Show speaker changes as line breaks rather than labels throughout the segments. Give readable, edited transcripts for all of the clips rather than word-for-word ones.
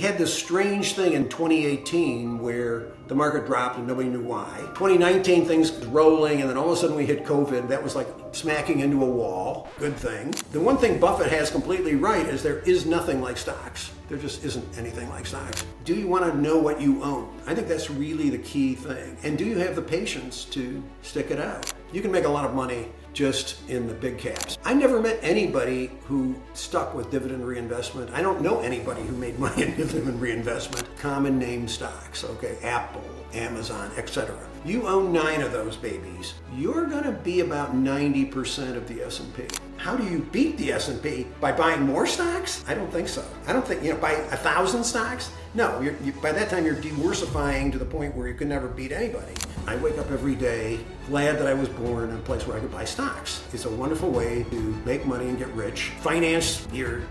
had this strange thing in 2018 where the market dropped and nobody knew why. 2019, things rolling, and then all of a sudden we hit COVID. That was like smacking into a wall. Good thing. The one thing Buffett has completely right is there is nothing like stocks. There just isn't anything like stocks. Do you want to know what you own? I think that's really the key thing. And do you have the patience to stick it out? You can make a lot of money just in the big caps. I never met anybody who stuck with dividend reinvestment. I don't know anybody who made money in dividend reinvestment. Common name stocks, okay, Apple, Amazon, etc. You own 9 of those babies. You're gonna be about 90% of the S&P. How do you beat the S&P? By buying more stocks? I don't think so. I don't think, buy 1,000 stocks? No, by that time you're diversifying to the point where you could never beat anybody. I wake up every day glad that I was born in a place where I could buy stocks. It's a wonderful way to make money and get rich. Finance your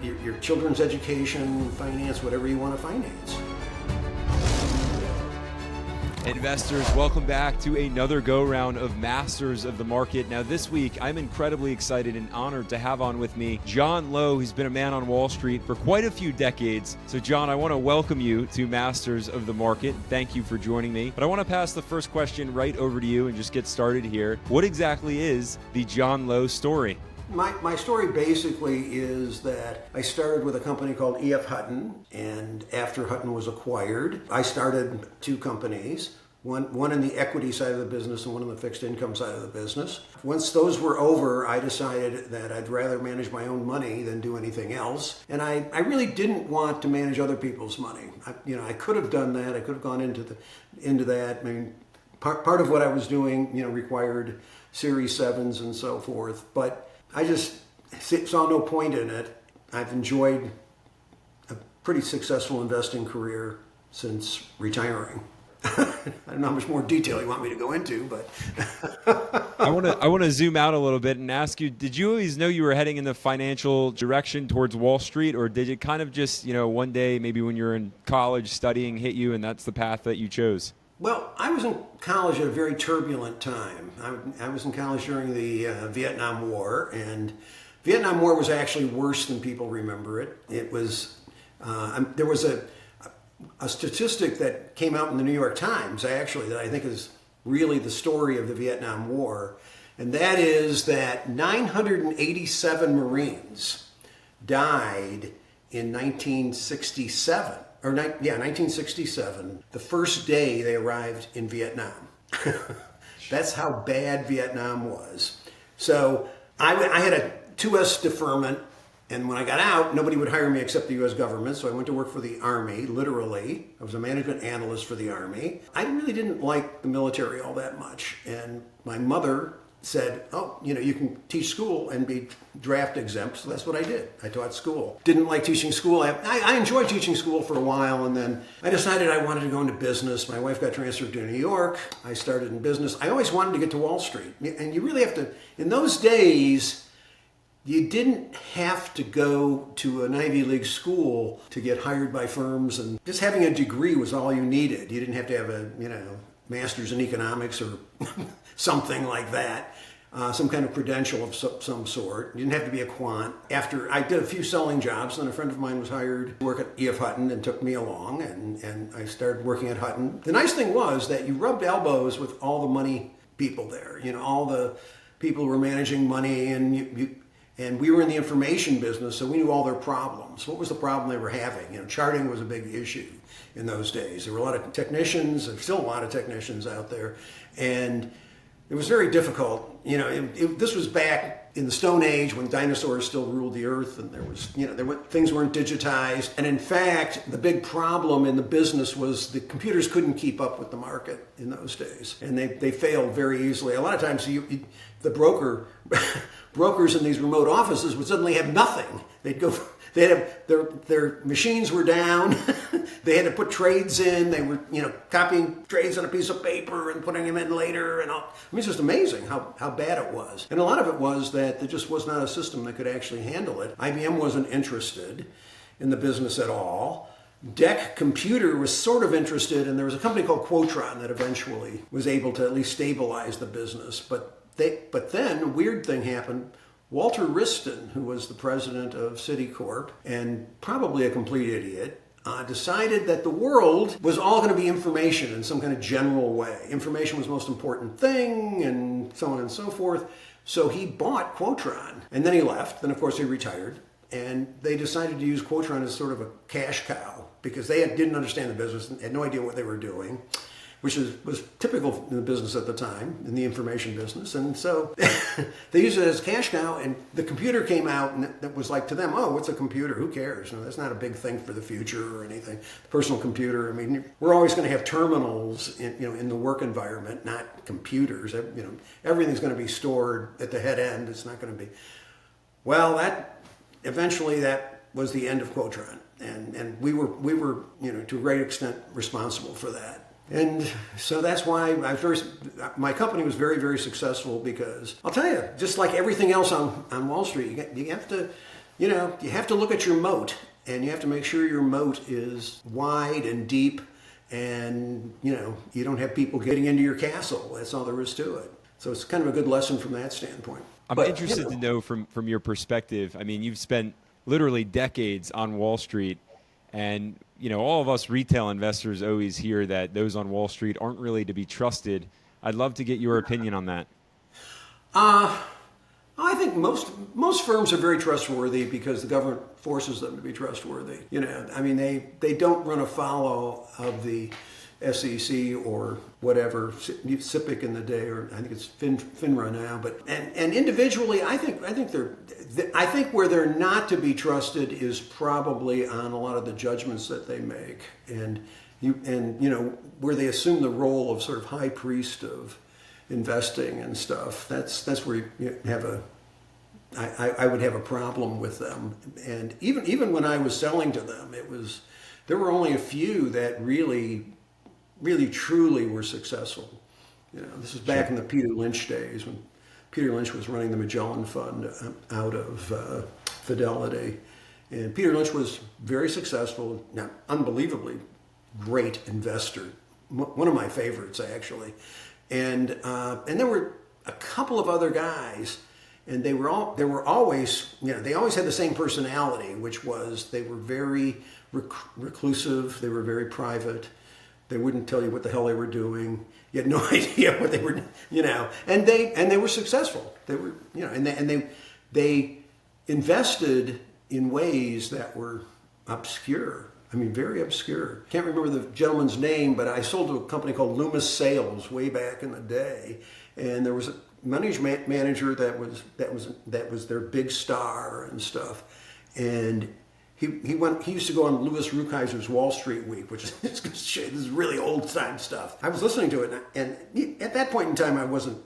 children's education, finance whatever you want to finance.
Investors, welcome back to another go-round of Masters of the Market. Now this week, I'm incredibly excited and honored to have on with me John Lowe. He's been a man on Wall Street for quite a few decades. So John, I want to welcome you to Masters of the Market. Thank you for joining me. But I want to pass the first question right over to you and just get started here. What exactly is the John Lowe story?
My story basically is that I started with a company called E.F. Hutton, and after Hutton was acquired, I started 2 companies, one in the equity side of the business and one in the fixed income side of the business. Once those were over, I decided that I'd rather manage my own money than do anything else, and I really didn't want to manage other people's money. I could have done that. I could have gone into that. I mean, part of what I was doing, required Series 7s and so forth, but I just saw no point in it. I've enjoyed a pretty successful investing career since retiring. I don't know how much more detail you want me to go into, but
I want to zoom out a little bit and ask you, did you always know you were heading in the financial direction towards Wall Street, or did it kind of just, one day, maybe when you were in college studying, hit you and that's the path that you chose?
Well, I was in college at a very turbulent time. I was in college during the Vietnam War, and Vietnam War was actually worse than people remember it. It was there was a statistic that came out in the New York Times actually that I think is really the story of the Vietnam War, and that is that 987 Marines died in 1967. 1967, the first day they arrived in Vietnam. That's how bad Vietnam was. So I had a 2S deferment, and when I got out, nobody would hire me except the U.S. government, so I went to work for the Army, literally. I was a management analyst for the Army. I really didn't like the military all that much, and my mother said, you can teach school and be draft exempt. So that's what I did. I taught school. Didn't like teaching school. I enjoyed teaching school for a while, and then I decided I wanted to go into business. My wife got transferred to New York. I started in business. I always wanted to get to Wall Street. And you really have to, in those days, you didn't have to go to an Ivy League school to get hired by firms, and just having a degree was all you needed. You didn't have to have a, master's in economics or something like that, some kind of credential of some sort. You didn't have to be a quant. After I did a few selling jobs, then a friend of mine was hired to work at E.F. Hutton and took me along, and I started working at Hutton. The nice thing was that you rubbed elbows with all the money people there, all the people who were managing money, and we were in the information business, so we knew all their problems. What was the problem they were having? Charting was a big issue in those days. There were a lot of technicians, there's still a lot of technicians out there, and it was very difficult. This was back in the Stone Age when dinosaurs still ruled the earth, and things weren't digitized. And in fact, the big problem in the business was the computers couldn't keep up with the market in those days, and they failed very easily. A lot of times, the brokers in these remote offices would suddenly have nothing. They'd have their machines were down. They had to put trades in. They were copying trades on a piece of paper and putting them in later. And all. It's just amazing how bad it was. And a lot of it was that there just was not a system that could actually handle it. IBM wasn't interested in the business at all. DEC Computer was sort of interested, and there was a company called Quotron that eventually was able to at least stabilize the business. But then a weird thing happened. Walter Wriston, who was the president of Citicorp and probably a complete idiot, decided that the world was all going to be information in some kind of general way. Information was the most important thing, and so on and so forth. So he bought Quotron, and then he left. Then, of course, he retired. And they decided to use Quotron as sort of a cash cow because they didn't understand the business and had no idea what they were doing, which was typical in the business at the time, in the information business. And so they used it as a cash cow, and the computer came out, and it was like to them, oh, what's a computer? Who cares? No, that's not a big thing for the future or anything. The personal computer, I mean, we're always going to have terminals in the work environment, not computers. Everything's going to be stored at the head end. It's not going to be, well, eventually that was the end of Quotron. And we were to a great extent responsible for that. And so that's why my company was very, very successful because I'll tell you, just like everything else on Wall Street, you have to look at your moat, and you have to make sure your moat is wide and deep, and you don't have people getting into your castle. That's all there is to it. So it's kind of a good lesson from that standpoint.
I'm interested to know from your perspective. I mean, you've spent literally decades on Wall Street, and all of us retail investors always hear that those on Wall Street aren't really to be trusted. I'd love to get your opinion on that.
I think most firms are very trustworthy because the government forces them to be trustworthy. I mean, they don't run afoul of the SEC or whatever, SIPC in the day, or I think it's FINRA now. But and individually, I think where they're not to be trusted is probably on a lot of the judgments that they make, and where they assume the role of sort of high priest of investing and stuff. That's where you have I would have a problem with them. And even when I was selling to them, there were only a few that really truly were successful. This is back in the Peter Lynch days when Peter Lynch was running the Magellan Fund out of Fidelity. And Peter Lynch was very successful, now unbelievably great investor, one of my favorites actually. And there were a couple of other guys, and they always had the same personality, which was they were very reclusive, they were very private. They wouldn't tell you what the hell they were doing. You had no idea what they were, and they were successful. They were, and they invested in ways that were obscure. I mean, very obscure. Can't remember the gentleman's name, but I sold to a company called Loomis Sales way back in the day, and there was a money manager that was their big star and stuff, and he used to go on Louis Rukeyser's Wall Street Week, which is this is really old time stuff. I was listening to it, and at that point in time, I wasn't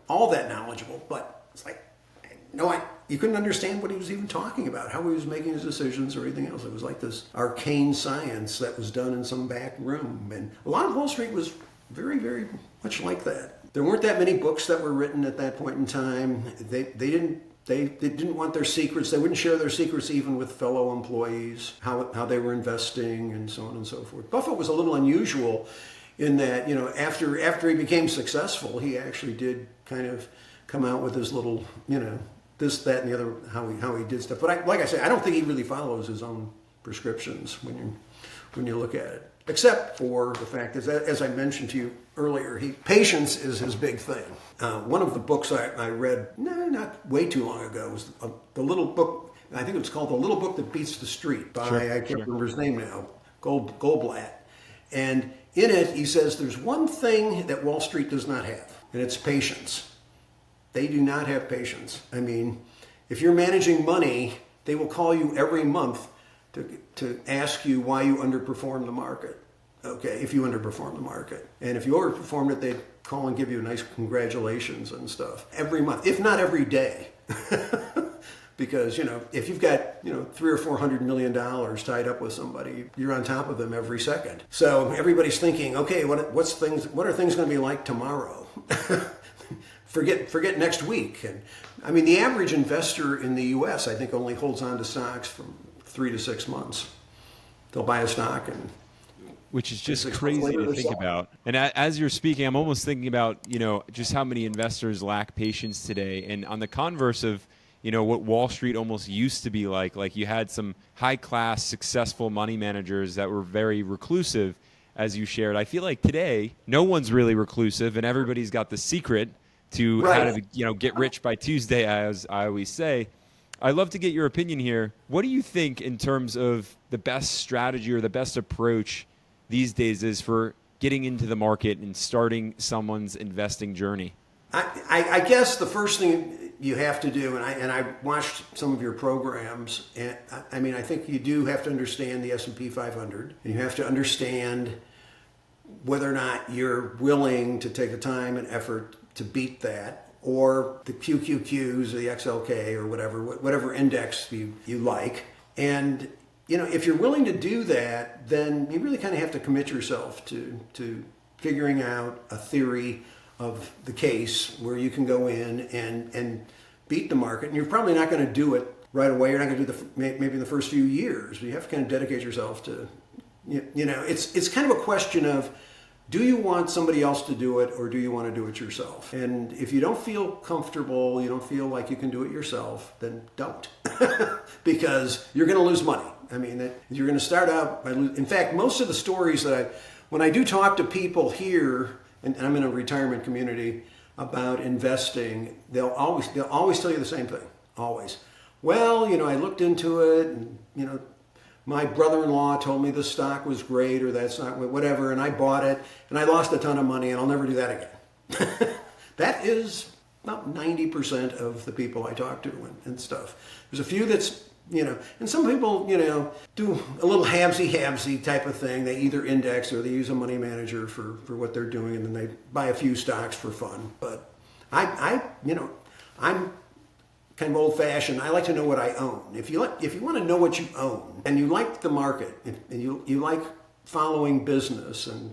all that knowledgeable, but it's like you couldn't understand what he was even talking about, how he was making his decisions or anything else. It was like this arcane science that was done in some back room, and a lot of Wall Street was very, very much like that. There weren't that many books that were written at that point in time. They didn't want their secrets. They wouldn't share their secrets even with fellow employees, how they were investing and so on and so forth. Buffett was a little unusual in that, after he became successful, he actually did kind of come out with his little, this, that, and the other, how he did stuff. But like I say, I don't think he really follows his own prescriptions when you look at it. Except for the fact that, as I mentioned to you earlier, patience is his big thing. One of the books I read, not way too long ago, was the little book, I think it was called The Little Book That Beats the Street by, I can't remember his name now, Goldblatt. And in it, he says there's one thing that Wall Street does not have, and it's patience. They do not have patience. I mean, if you're managing money, they will call you every month to ask you why you underperform the market. Okay, if you underperform the market. And if you overperformed it, they'd call and give you a nice congratulations and stuff every month, if not every day. Because, if you've got, $300 or $400 million tied up with somebody, you're on top of them every second. So everybody's thinking, okay, what are things going to be like tomorrow? Forget next week. And I mean, the average investor in the U.S., I think, only holds on to stocks from 3 to 6 months. They'll buy a stock, and
which is just crazy to think about. And as you're speaking, I'm almost thinking about just how many investors lack patience today. And on the converse of what Wall Street almost used to be like. Like you had some high-class, successful money managers that were very reclusive, as you shared. I feel like today, no one's really reclusive, and everybody's got the secret to how to, get rich by Tuesday, as I always say. I'd love to get your opinion here. What do you think in terms of the best strategy or the best approach these days is for getting into the market and starting someone's investing journey?
I guess the first thing you have to do, and I watched some of your programs, and I think you do have to understand the S&P 500, and you have to understand whether or not you're willing to take the time and effort to beat that, or the QQQs or the XLK or whatever index you like. And if you're willing to do that, then you really kind of have to commit yourself to figuring out a theory of the case where you can go in and beat the market. And you're probably not going to do it right away. You're not going to do maybe in the first few years. But you have to kind of dedicate yourself to, it's kind of a question of, do you want somebody else to do it or do you want to do it yourself? And if you don't feel comfortable, you don't feel like you can do it yourself, then don't. Because you're going to lose money. You're going to start out by in fact, most of the stories when I do talk to people here, and I'm in a retirement community, about investing, they'll always tell you the same thing. Always. Well, I looked into it, and my brother-in-law told me the stock was great, or that's not whatever, and I bought it, and I lost a ton of money, and I'll never do that again. That is about 90% of the people I talk to and stuff. There's a few that's, and some people, do a little hamsy type of thing. They either index or they use a money manager for what they're doing, and then they buy a few stocks for fun. But I'm kind of old-fashioned. I like to know what I own. If you want to know what you own, and you like the market, and you like following business, and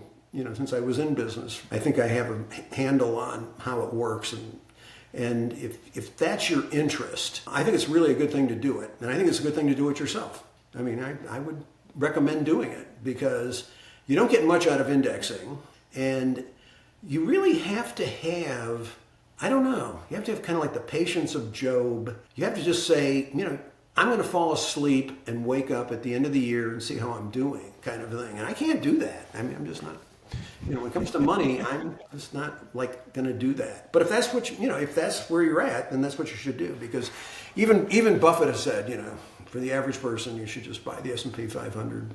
since I was in business, I think I have a handle on how it works, and if that's your interest, I think it's really a good thing to do it, and I think it's a good thing to do it yourself. I would recommend doing it because you don't get much out of indexing, and you really have to have, I don't know, you have to have kind of like the patience of Job. You have to just say, I'm going to fall asleep and wake up at the end of the year and see how I'm doing, kind of thing. And I can't do that. I'm just not, when it comes to money, I'm just not going to do that. But if that's what if that's where you're at, then that's what you should do. Because even Buffett has said, for the average person, you should just buy the S&P 500.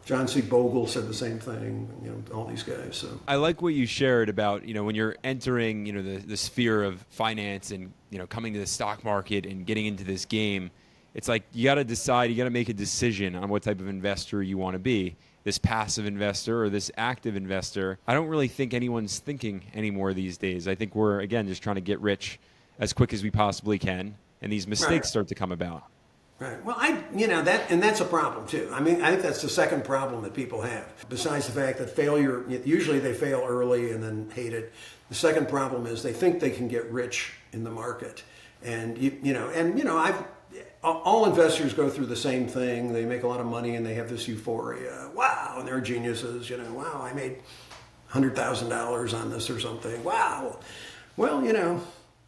John C. Bogle said the same thing, all these guys. So
I like what you shared about, when you're entering, the sphere of finance and, coming to the stock market and getting into this game, it's like you got to decide, you got to make a decision on what type of investor you want to be. This passive investor or this active investor. I don't really think anyone's thinking anymore these days. I think we're, again, just trying to get rich as quick as we possibly can, and these mistakes start to come about.
Right. Well, that's a problem too. I think that's the second problem that people have. Besides the fact that failure, usually they fail early and then hate it. The second problem is they think they can get rich in the market, and all investors go through the same thing. They make a lot of money and they have this euphoria. Wow, and they're geniuses. Wow, I made $100,000 on this or something. Wow. Well,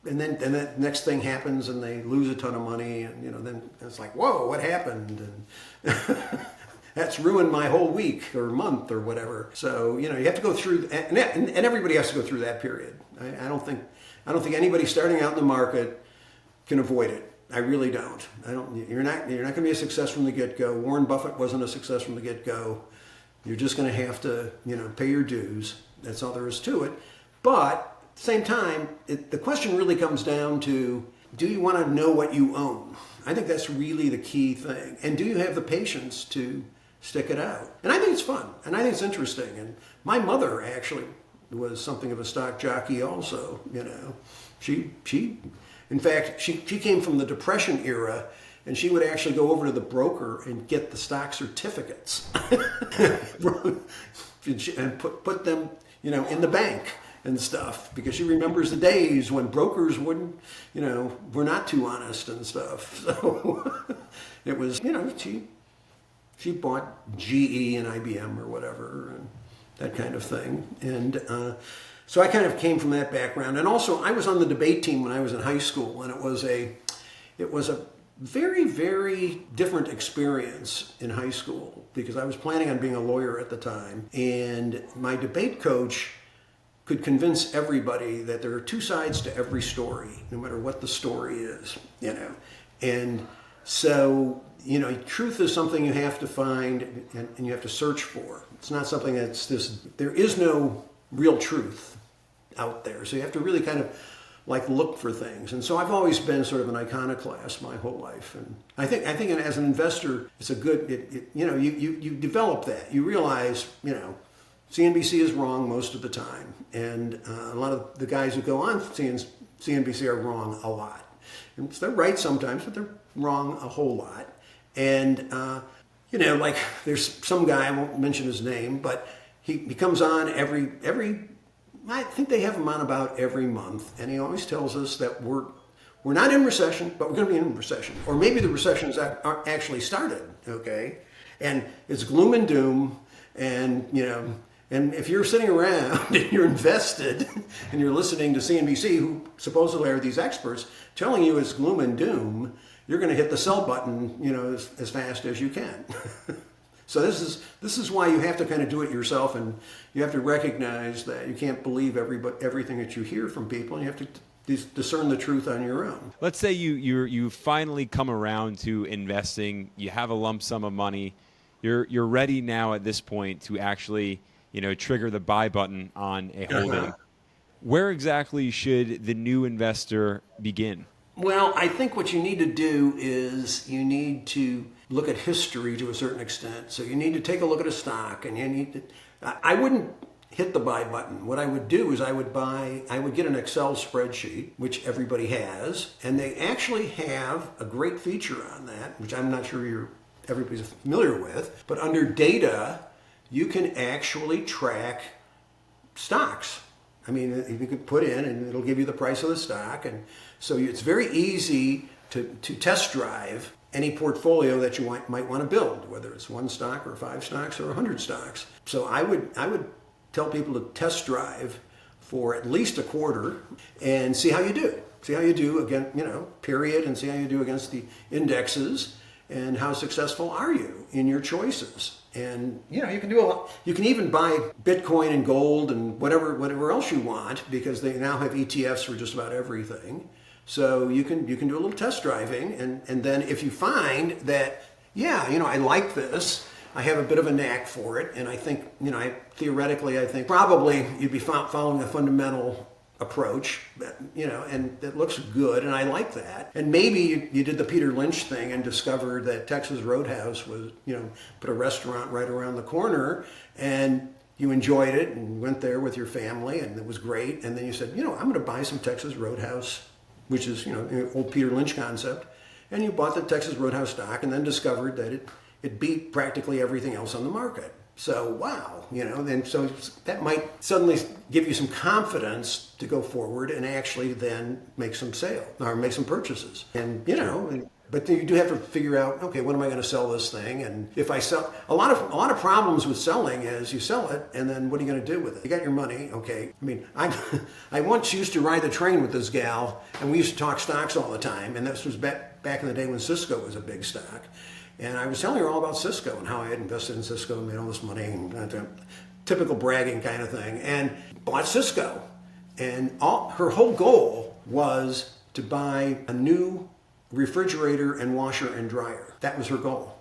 and then the next thing happens and they lose a ton of money, and then it's like, whoa, what happened? And that's ruined my whole week or month or whatever. So you have to go through, and everybody has to go through that period. I don't think anybody starting out in the market can avoid it. I really don't. You're not going to be a success from the get-go. Warren Buffett wasn't a success from the get-go. You're just going to have to pay your dues. That's all there is to it. But at the same time, the question really comes down to, do you want to know what you own? I think that's really the key thing. And do you have the patience to stick it out? And I think it's fun, and I think it's interesting. And my mother actually was something of a stock jockey also. In fact, she came from the Depression era, and she would actually go over to the broker and get the stock certificates and put them, in the bank and stuff, because she remembers the days when brokers wouldn't, were not too honest and stuff. So it was, she bought GE and IBM or whatever, and that kind of thing. And so I kind of came from that background. And also, I was on the debate team when I was in high school, and it it was a very, very different experience in high school because I was planning on being a lawyer at the time. And my debate coach could convince everybody that there are two sides to every story, no matter what the story is, And so, truth is something you have to find and you have to search for. It's not something there is no real truth out there. So you have to really kind of look for things. And so I've always been sort of an iconoclast my whole life. And I think as an investor, it's a good, you develop that. You realize, CNBC is wrong most of the time. And a lot of the guys who go on CNBC are wrong a lot. And they're right sometimes, but they're wrong a whole lot. And, there's some guy, I won't mention his name, but he comes on every I think they have him on about every month, and he always tells us that we're not in recession, but we're going to be in recession, or maybe the recession has actually started. Okay, and it's gloom and doom, and and if you're sitting around and you're invested and you're listening to CNBC, who supposedly are these experts telling you it's gloom and doom, you're going to hit the sell button, as fast as you can. So this is why you have to kind of do it yourself, and you have to recognize that you can't believe everything that you hear from people, and you have to discern the truth on your own.
Let's say you finally come around to investing. You have a lump sum of money. You're ready now at this point to actually trigger the buy button on a holding. Where exactly should the new investor begin?
Well, I think what you need to do is you need to look at history to a certain extent. So you need to take a look at a stock, and I wouldn't hit the buy button. What I would do is I would get an Excel spreadsheet, which everybody has, and they actually have a great feature on that, which I'm not sure everybody's familiar with, but under data, you can actually track stocks. I mean, you can put in and it'll give you the price of the stock. And so it's very easy to test drive any portfolio that you might want to build, whether it's one stock or 5 stocks or 100 stocks. So I would tell people to test drive for at least a quarter and see how you do. See how you do again, period, and see how you do against the indexes, and how successful are you in your choices. And you can do a lot. You can even buy Bitcoin and gold and whatever else you want, because they now have ETFs for just about everything. So you can do a little test driving, and then if you find that I like this, I have a bit of a knack for it, and I think theoretically I think probably you'd be following a fundamental approach, and it looks good, and I like that. And maybe you did the Peter Lynch thing and discovered that Texas Roadhouse was, put a restaurant right around the corner, and you enjoyed it and went there with your family, and it was great. And then you said, I'm going to buy some Texas Roadhouse, which is, old Peter Lynch concept. And you bought the Texas Roadhouse stock, and then discovered that it beat practically everything else on the market. So, wow, then so that might suddenly give you some confidence to go forward and actually then make some sale or make some purchases. And, but you do have to figure out, okay, when am I going to sell this thing? And if I sell, a lot of problems with selling is you sell it, and then what are you going to do with it? You got your money, okay. I mean, I once used to ride the train with this gal, and we used to talk stocks all the time, and this was back in the day when Cisco was a big stock. And I was telling her all about Cisco and how I had invested in Cisco and made all this money, and typical bragging kind of thing, and bought Cisco. And her whole goal was to buy a new refrigerator and washer and dryer. That was her goal,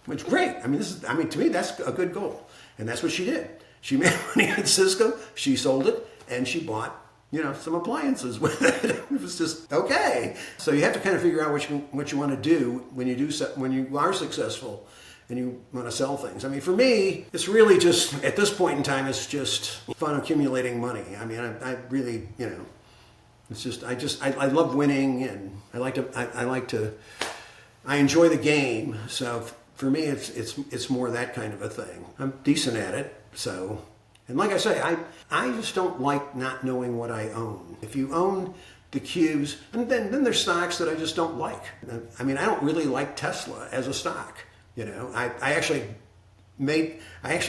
which is great. I mean, to me, that's a good goal. And that's what she did. She made money at Cisco, she sold it, and she bought some appliances with it. It was just okay. So you have to kind of figure out what you want to do when you are successful and you want to sell things. I mean, for me, it's really just at this point in time, it's just fun accumulating money. I mean, I really, it's just I love winning, and I enjoy the game. So for me, it's more that kind of a thing. I'm decent at it, so. And like I say, I just don't like not knowing what I own. If you own the Qs, and then there's stocks that I just don't like. I mean, I don't really like Tesla as a stock. I actually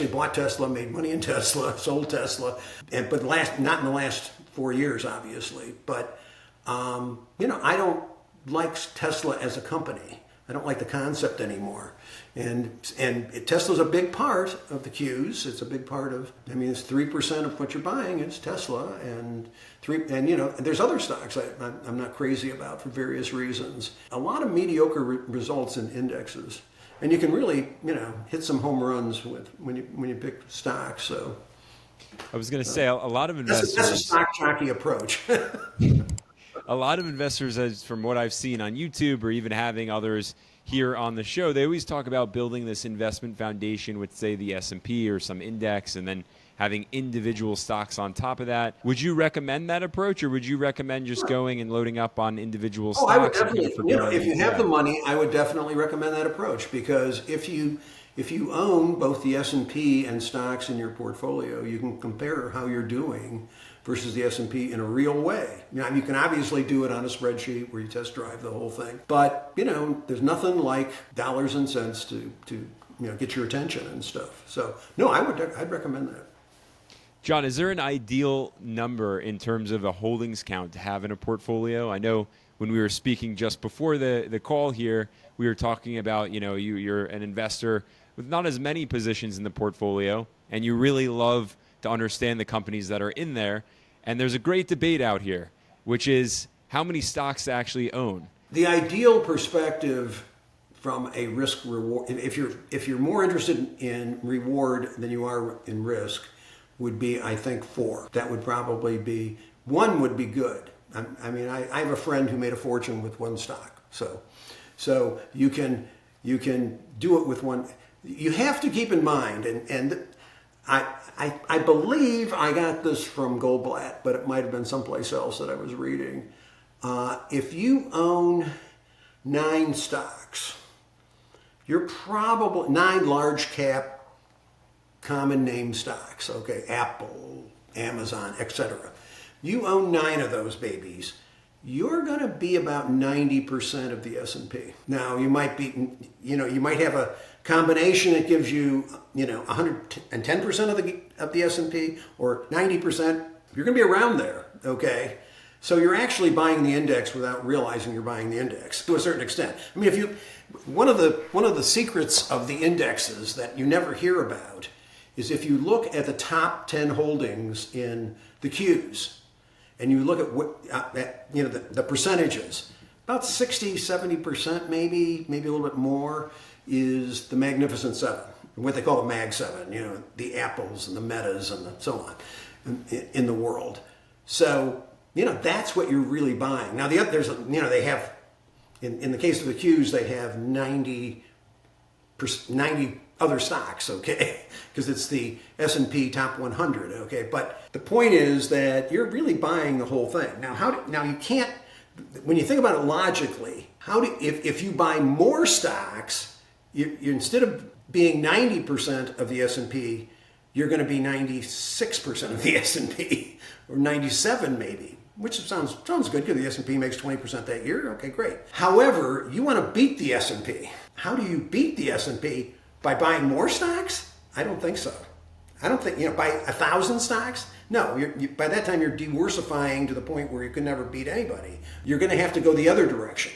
bought Tesla, made money in Tesla, sold Tesla, not in the last 4 years, obviously. But I don't like Tesla as a company. I don't like the concept anymore. And Tesla's a big part of the Qs. It's a big part of, I mean, it's 3% of what you're buying is Tesla, and there's other stocks I'm not crazy about for various reasons. A lot of mediocre results in indexes, and you can really, hit some home runs when you pick stocks. So
I was going to say a lot of investors.
That's a stock jockey approach.
A lot of investors, as from what I've seen on YouTube or even having others here on the show, they always talk about building this investment foundation with, say, the S&P or some index, and then having individual stocks on top of that. Would you recommend that approach, or would you recommend just going and loading up on individual stocks?
I would definitely, if you have the money, I would definitely recommend that approach, because if you own both the S&P and stocks in your portfolio, you can compare how you're doing versus the S&P in a real way. You can obviously do it on a spreadsheet where you test drive the whole thing, but there's nothing like dollars and cents to get your attention and stuff. So no, I'd recommend that.
John, is there an ideal number in terms of a holdings count to have in a portfolio? I know when we were speaking just before the call here, we were talking about, you're an investor with not as many positions in the portfolio, and you really love to understand the companies that are in there. And there's a great debate out here, which is how many stocks to actually own.
The ideal perspective from a risk reward, if you're more interested in reward than you are in risk, would be, I think, 4. That would probably be, 1 would be good. I have a friend who made a fortune with 1 stock. So you can do it with 1. You have to keep in mind, and I believe I got this from Goldblatt, but it might have been someplace else that I was reading. If you own 9 stocks, you're probably 9 large cap common name stocks, okay, Apple, Amazon, etc. You own 9 of those babies, you're going to be about 90% of the S&P. Now, you might have a combination that gives you, 110% of the S&P, or 90%. You're going to be around there, okay? So you're actually buying the index without realizing you're buying the index to a certain extent. I mean, one of the secrets of the indexes that you never hear about is if you look at the top 10 holdings in the Qs, and you look at what the percentages, about 60-70%, maybe a little bit more, is the Magnificent Seven, what they call the Mag Seven. The Apples and the Metas and so on in the world. So that's what you're really buying. Now they have in the case of the Qs, they have 90 other stocks, okay, because it's the S&P top 100, okay. But the point is that you're really buying the whole thing. Now you can't, when you think about it logically, if you buy more stocks, you instead of being 90% of the S&P, you're going to be 96% of the S&P, or 97 maybe, which sounds good because the S&P makes 20% that year. Okay, great. However, you want to beat the S&P. How do you beat the S&P? By buying more stocks? I don't think so. I don't think, by 1,000 stocks? No, by that time you're diversifying to the point where you can never beat anybody. You're going to have to go the other direction.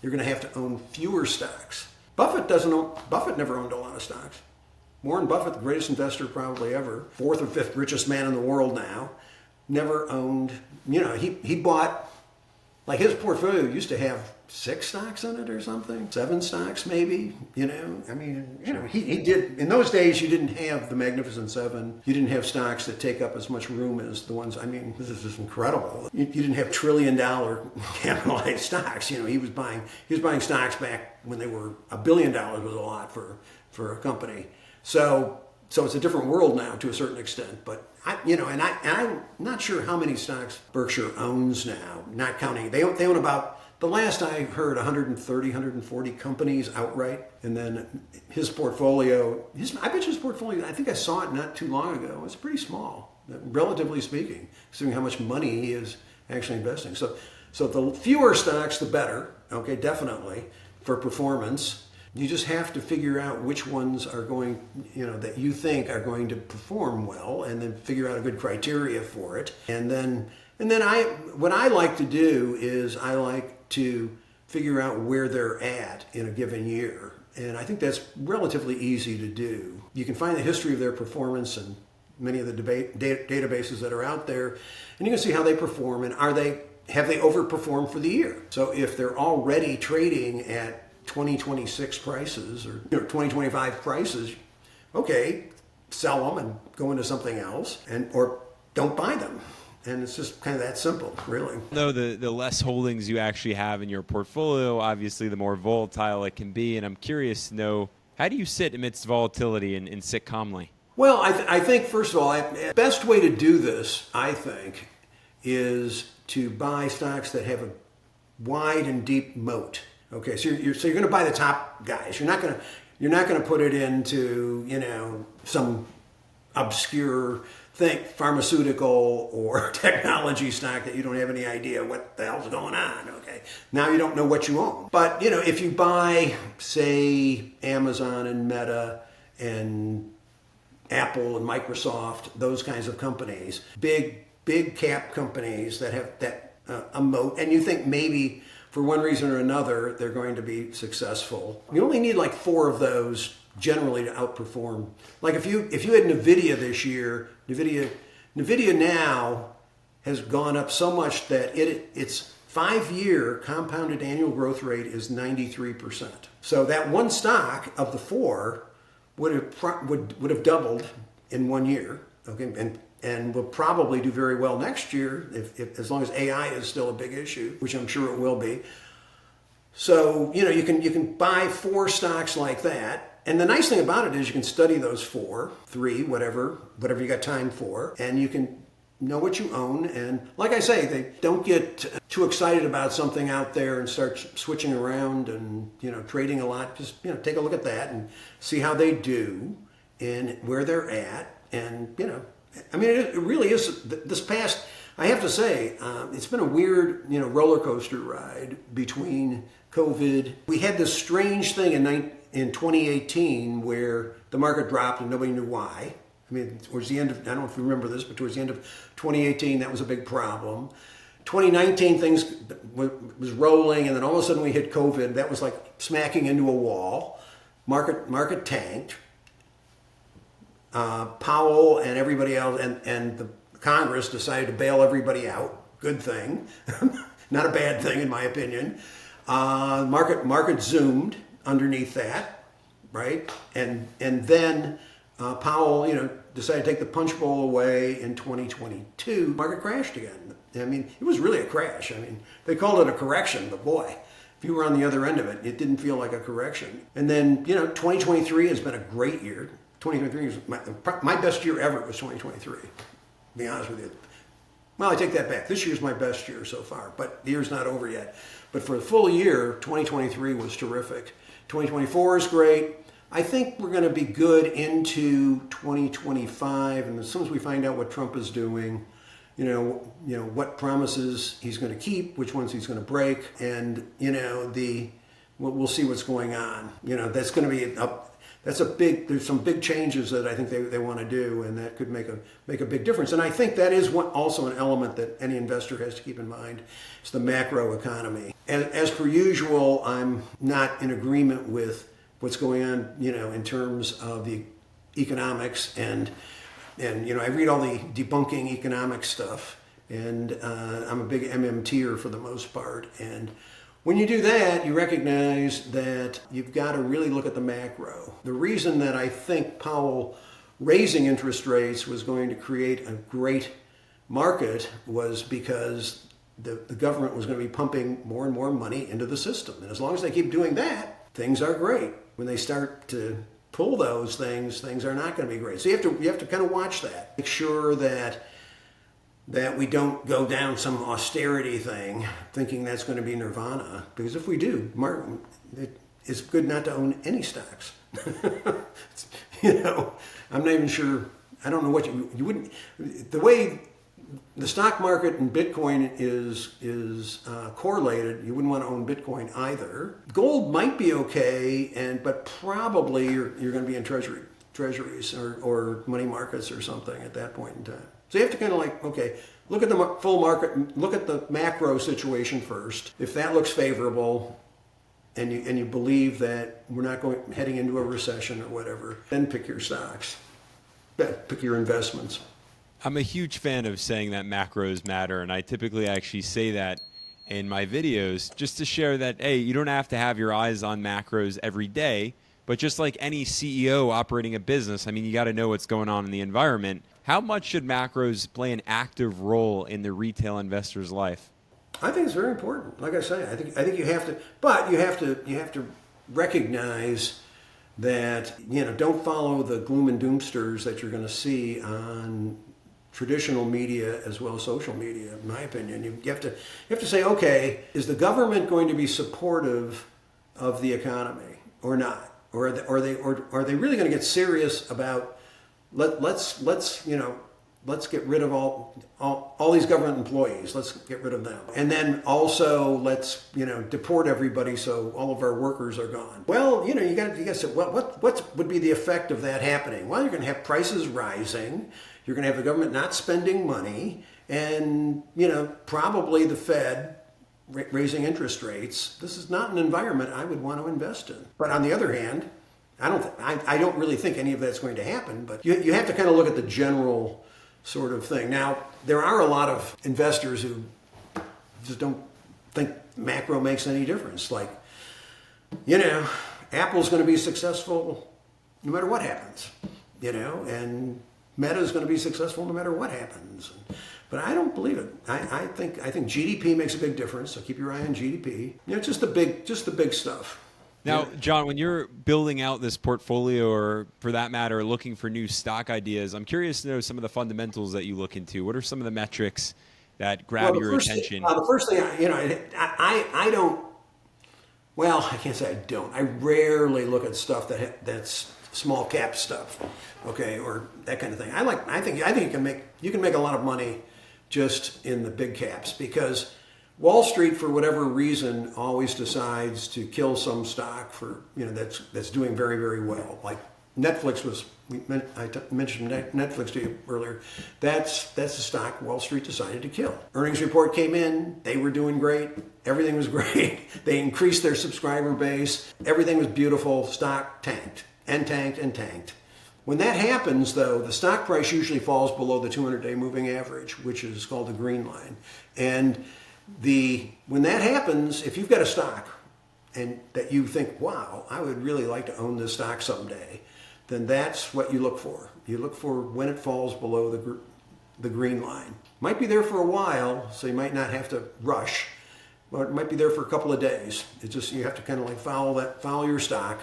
You're going to have to own fewer stocks. Buffett never owned a lot of stocks. Warren Buffett, the greatest investor probably ever, 4th or 5th richest man in the world now, never owned, he bought, like his portfolio used to have 6 stocks in it or something, 7 stocks maybe, he did, in those days you didn't have the Magnificent Seven, you didn't have stocks that take up as much room as the ones, this is just incredible. You didn't have $1 trillion capitalized stocks, he was buying stocks back when they were $1 billion was a lot for a company. So it's a different world now to a certain extent, but I'm not sure how many stocks Berkshire owns now, not counting, they own about, the last I heard, 130, 140 companies outright. And then his portfolio, I bet his portfolio, I think I saw it not too long ago. It's pretty small, relatively speaking, considering how much money he is actually investing. So the fewer stocks, the better, okay, definitely, for performance. You just have to figure out which ones are going, that you think are going to perform well, and then figure out a good criteria for it. And then what I like to do is I like to figure out where they're at in a given year. And I think that's relatively easy to do. You can find the history of their performance in many of the databases that are out there, and you can see how they perform and have they overperformed for the year. So if they're already trading at 2026 prices or 2025 prices, okay, sell them and go into something else, or don't buy them. And it's just kind of that simple, really.
Though the less holdings you actually have in your portfolio, obviously the more volatile it can be. And I'm curious to know, how do you sit amidst volatility and sit calmly?
Well, I think, first of all, the best way to do this, I think, is to buy stocks that have a wide and deep moat. Okay, so you're going to buy the top guys. You're not going to put it into some obscure pharmaceutical or technology stock that you don't have any idea what the hell's going on. Okay, now you don't know what you own. But if you buy, say, Amazon and Meta and Apple and Microsoft, those kinds of companies, big cap companies that have that a moat, and you think maybe for one reason or another they're going to be successful. You only need like 4 of those generally to outperform. Like if you had Nvidia this year, Nvidia now has gone up so much that its 5-year compounded annual growth rate is 93%. So that one stock of the 4 would have doubled in 1 year. Okay, and will probably do very well next year if as long as AI is still a big issue, which I'm sure it will be. So you can buy 4 stocks like that, and the nice thing about it is you can study those 4, 3, whatever you got time for, and you can know what you own. And like I say, they don't get too excited about something out there and start switching around and trading a lot. Just take a look at that and see how they do and where they're at, and I mean, it really is. This past, I have to say, it's been a weird, roller coaster ride between COVID. We had this strange thing in 2018 where the market dropped and nobody knew why. I mean, towards the end of, I don't know if you remember this, but towards the end of 2018, that was a big problem. 2019, things was rolling, and then all of a sudden we hit COVID. That was like smacking into a wall. Market tanked. Powell and everybody else and the Congress decided to bail everybody out. Good thing, not a bad thing in my opinion. Market zoomed underneath that, right? And then Powell, decided to take the punch bowl away in 2022. Market crashed again. I mean, it was really a crash. I mean, they called it a correction, but boy, if you were on the other end of it, it didn't feel like a correction. And then 2023 has been a great year. 2023 was my best year ever. Was 2023. To be honest with you. Well, I take that back. This year's my best year so far, but the year's not over yet. But for the full year, 2023 was terrific. 2024 is great. I think we're going to be good into 2025, and as soon as we find out what Trump is doing, what promises he's going to keep, which ones he's going to break, and we'll see what's going on. That's going to be there's some big changes that I think they want to do, and that could make a big difference. And I think that is also an element that any investor has to keep in mind. It's the macro economy. And as per usual, I'm not in agreement with what's going on, in terms of the economics, and I read all the debunking economic stuff, and I'm a big MMTer for the most part. And when you do that, you recognize that you've got to really look at the macro. The reason that I think Powell raising interest rates was going to create a great market was because the government was going to be pumping more and more money into the system. And as long as they keep doing that, things are great. When they start to pull those things are not going to be great. So you have to kind of watch that. Make sure that we don't go down some austerity thing thinking that's going to be nirvana. Because if we do, it's good not to own any stocks. I'm not even sure. I don't know what you wouldn't. The way the stock market and Bitcoin is correlated, you wouldn't want to own Bitcoin either. Gold might be okay, but probably you're going to be in treasuries or money markets or something at that point in time. So you have to kind of look at the full market, look at the macro situation first. If that looks favorable, and you believe that we're not heading into a recession or whatever, then pick your stocks, pick your investments.
I'm a huge fan of saying that macros matter, and I typically actually say that in my videos just to share that, hey, you don't have to have your eyes on macros every day, but just like any CEO operating a business, I mean, you got to know what's going on in the environment. How much should macros play an active role in the retail investor's life?
I think it's very important. Like I say, I think you have to, but you have to recognize that, don't follow the gloom and doomsters that you're going to see on traditional media as well as social media. In my opinion, you have to say, okay, is the government going to be supportive of the economy or not, or are they really going to get serious about let's get rid of all these government employees. Let's get rid of them. And then also let's, deport everybody so all of our workers are gone. Well, you got to say, well, what would be the effect of that happening? Well, you're going to have prices rising. You're going to have the government not spending money, and, probably the Fed raising interest rates. This is not an environment I would want to invest in. But on the other hand, I don't really think any of that's going to happen, but you have to kind of look at the general sort of thing. Now, there are a lot of investors who just don't think macro makes any difference. Like, Apple's going to be successful no matter what happens, and Meta's going to be successful no matter what happens. But I don't believe it. I think GDP makes a big difference. So keep your eye on GDP. Just the big stuff.
Now, John, when you're building out this portfolio, or for that matter, looking for new stock ideas, I'm curious to know some of the fundamentals that you look into. What are some of the metrics that grab your attention?
The first thing, I don't. Well, I can't say I don't. I rarely look at stuff that's small cap stuff, okay, or that kind of thing. I think you can make a lot of money just in the big caps, because Wall Street, for whatever reason, always decides to kill some stock for that's doing very, very well. Like Netflix I mentioned Netflix to you earlier. That's the stock Wall Street decided to kill. Earnings report came in. They were doing great. Everything was great. They increased their subscriber base. Everything was beautiful. Stock tanked and tanked and tanked. When that happens, though, the stock price usually falls below the 200-day moving average, which is called the green line. And when that happens, if you've got a stock and that you think, wow, I would really like to own this stock someday, then that's what you look for. You look for when it falls below the green line. Might be there for a while, so you might not have to rush, but it might be there for a couple of days. It's just, you have to kind of like follow your stock.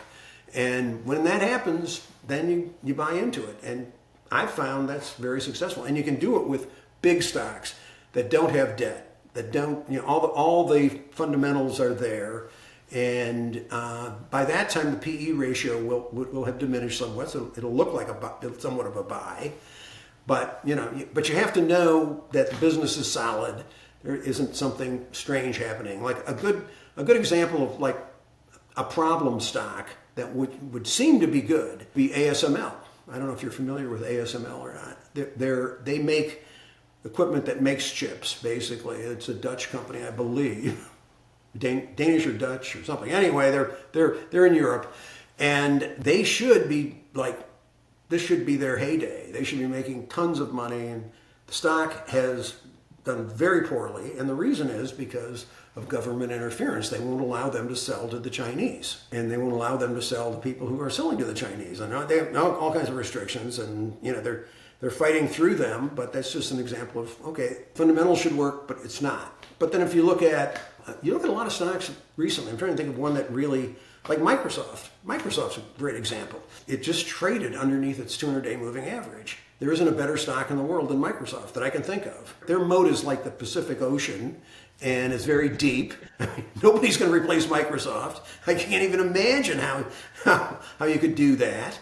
And when that happens, then you buy into it. And I've found that's very successful. And you can do it with big stocks that don't have debt, that don't, all the fundamentals are there. And by that time, the PE ratio will have diminished somewhat, so it'll look like somewhat of a buy. But you have to know that the business is solid. There isn't something strange happening. Like a good example of like a problem stock that would seem to be good be ASML. I don't know if you're familiar with ASML or not. They make equipment that makes chips, basically. It's a Dutch company, I believe. Danish or Dutch or something. Anyway, they're in Europe, and they should be this should be their heyday. They should be making tons of money, and the stock has done very poorly, and the reason is because of government interference. They won't allow them to sell to the Chinese, and they won't allow them to sell to people who are selling to the Chinese. And they have all kinds of restrictions, and they're fighting through them. But that's just an example of, okay, fundamentals should work, but it's not. But then if you look at a lot of stocks recently, I'm trying to think of one that really, like Microsoft. Microsoft's a great example. It just traded underneath its 200-day moving average. There isn't a better stock in the world than Microsoft that I can think of. Their moat is like the Pacific Ocean, and it's very deep. Nobody's going to replace Microsoft. I can't even imagine how you could do that.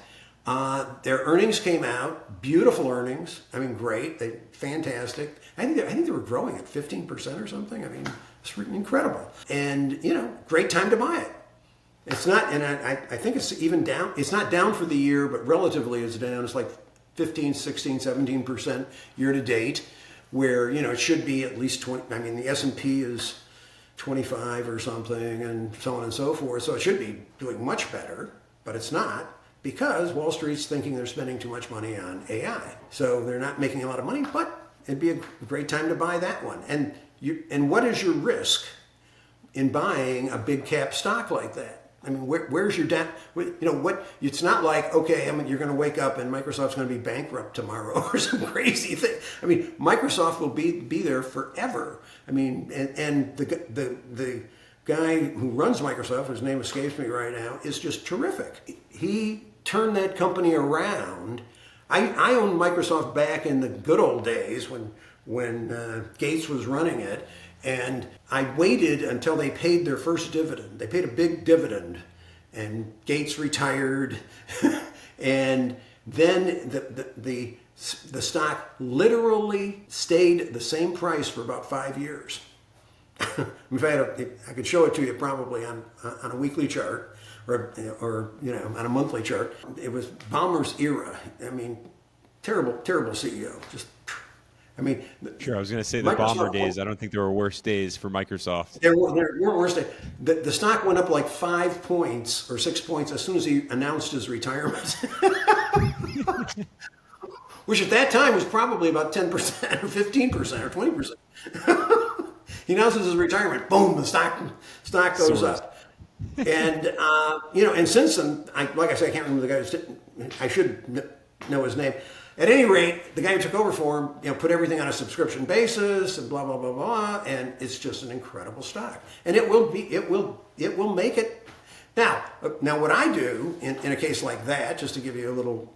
Their earnings came out, beautiful earnings. I mean, great, fantastic. I think they were growing at 15% or something. I mean, it's incredible. And great time to buy it. It's not, and I think it's even down. It's not down for the year, but relatively it's down. It's like 15, 16, 17% year to date, where it should be at least 20. I mean, the S&P is 25 or something, and so on and so forth. So it should be doing much better, but it's not, because Wall Street's thinking they're spending too much money on AI. So they're not making a lot of money, but it'd be a great time to buy that one. And what is your risk in buying a big cap stock like that? I mean, where's your it's not like, okay, you're going to wake up and Microsoft's going to be bankrupt tomorrow or some crazy thing. I mean, Microsoft will be there forever. I mean, and the guy who runs Microsoft, whose name escapes me right now, is just terrific. He turned that company around. I owned Microsoft back in the good old days when Gates was running it. And I waited until they paid their first dividend. They paid a big dividend, and Gates retired, and then the stock literally stayed the same price for about 5 years. In fact, I could show it to you probably on a weekly chart or on a monthly chart. It was Ballmer's era. I mean, terrible CEO.
Sure. I was going to say the Ballmer days. I don't think there were worse days for Microsoft.
There weren't worse days. The stock went up like 5 points or 6 points as soon as he announced his retirement, which at that time was probably about 10% or 15% or 20%. He announces his retirement. Boom! The stock goes up. And and since then, like I said, I can't remember the guy. I should know his name. At any rate, the guy who took over for him, put everything on a subscription basis and blah blah blah blah, and it's just an incredible stock. And it will make it. Now what I do in a case like that, just to give you a little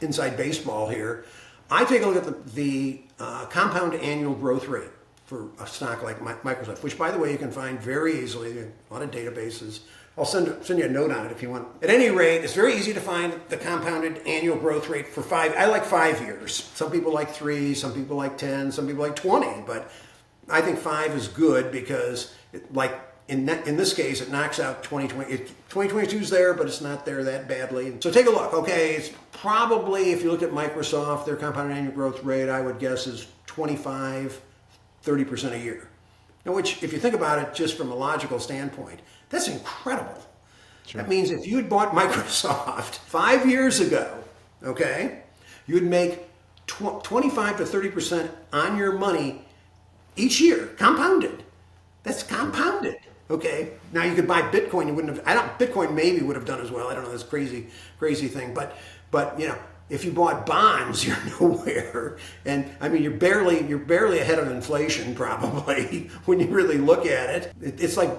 inside baseball here, I take a look at the compound annual growth rate for a stock like Microsoft, which, by the way, you can find very easily in a lot of databases. I'll send you a note on it if you want. At any rate, it's very easy to find the compounded annual growth rate for 5. I like 5 years. Some people like 3, some people like 10, some people like 20. But I think 5 is good because, in this case, it knocks out 2020. 2022 is there, but it's not there that badly. So take a look. Okay, it's probably, if you look at Microsoft, their compounded annual growth rate, I would guess, is 25, 30% a year. Now, which, if you think about it just from a logical standpoint, that's incredible. Sure. That means if you had bought Microsoft 5 years ago, okay, you would make 25 to 30% on your money each year, compounded. That's compounded, okay? Now you could buy Bitcoin. You wouldn't have. Bitcoin maybe would have done as well. I don't know. This crazy thing, but if you bought bonds, you're nowhere. And I mean, you're barely ahead of inflation probably when you really look at it. It's like.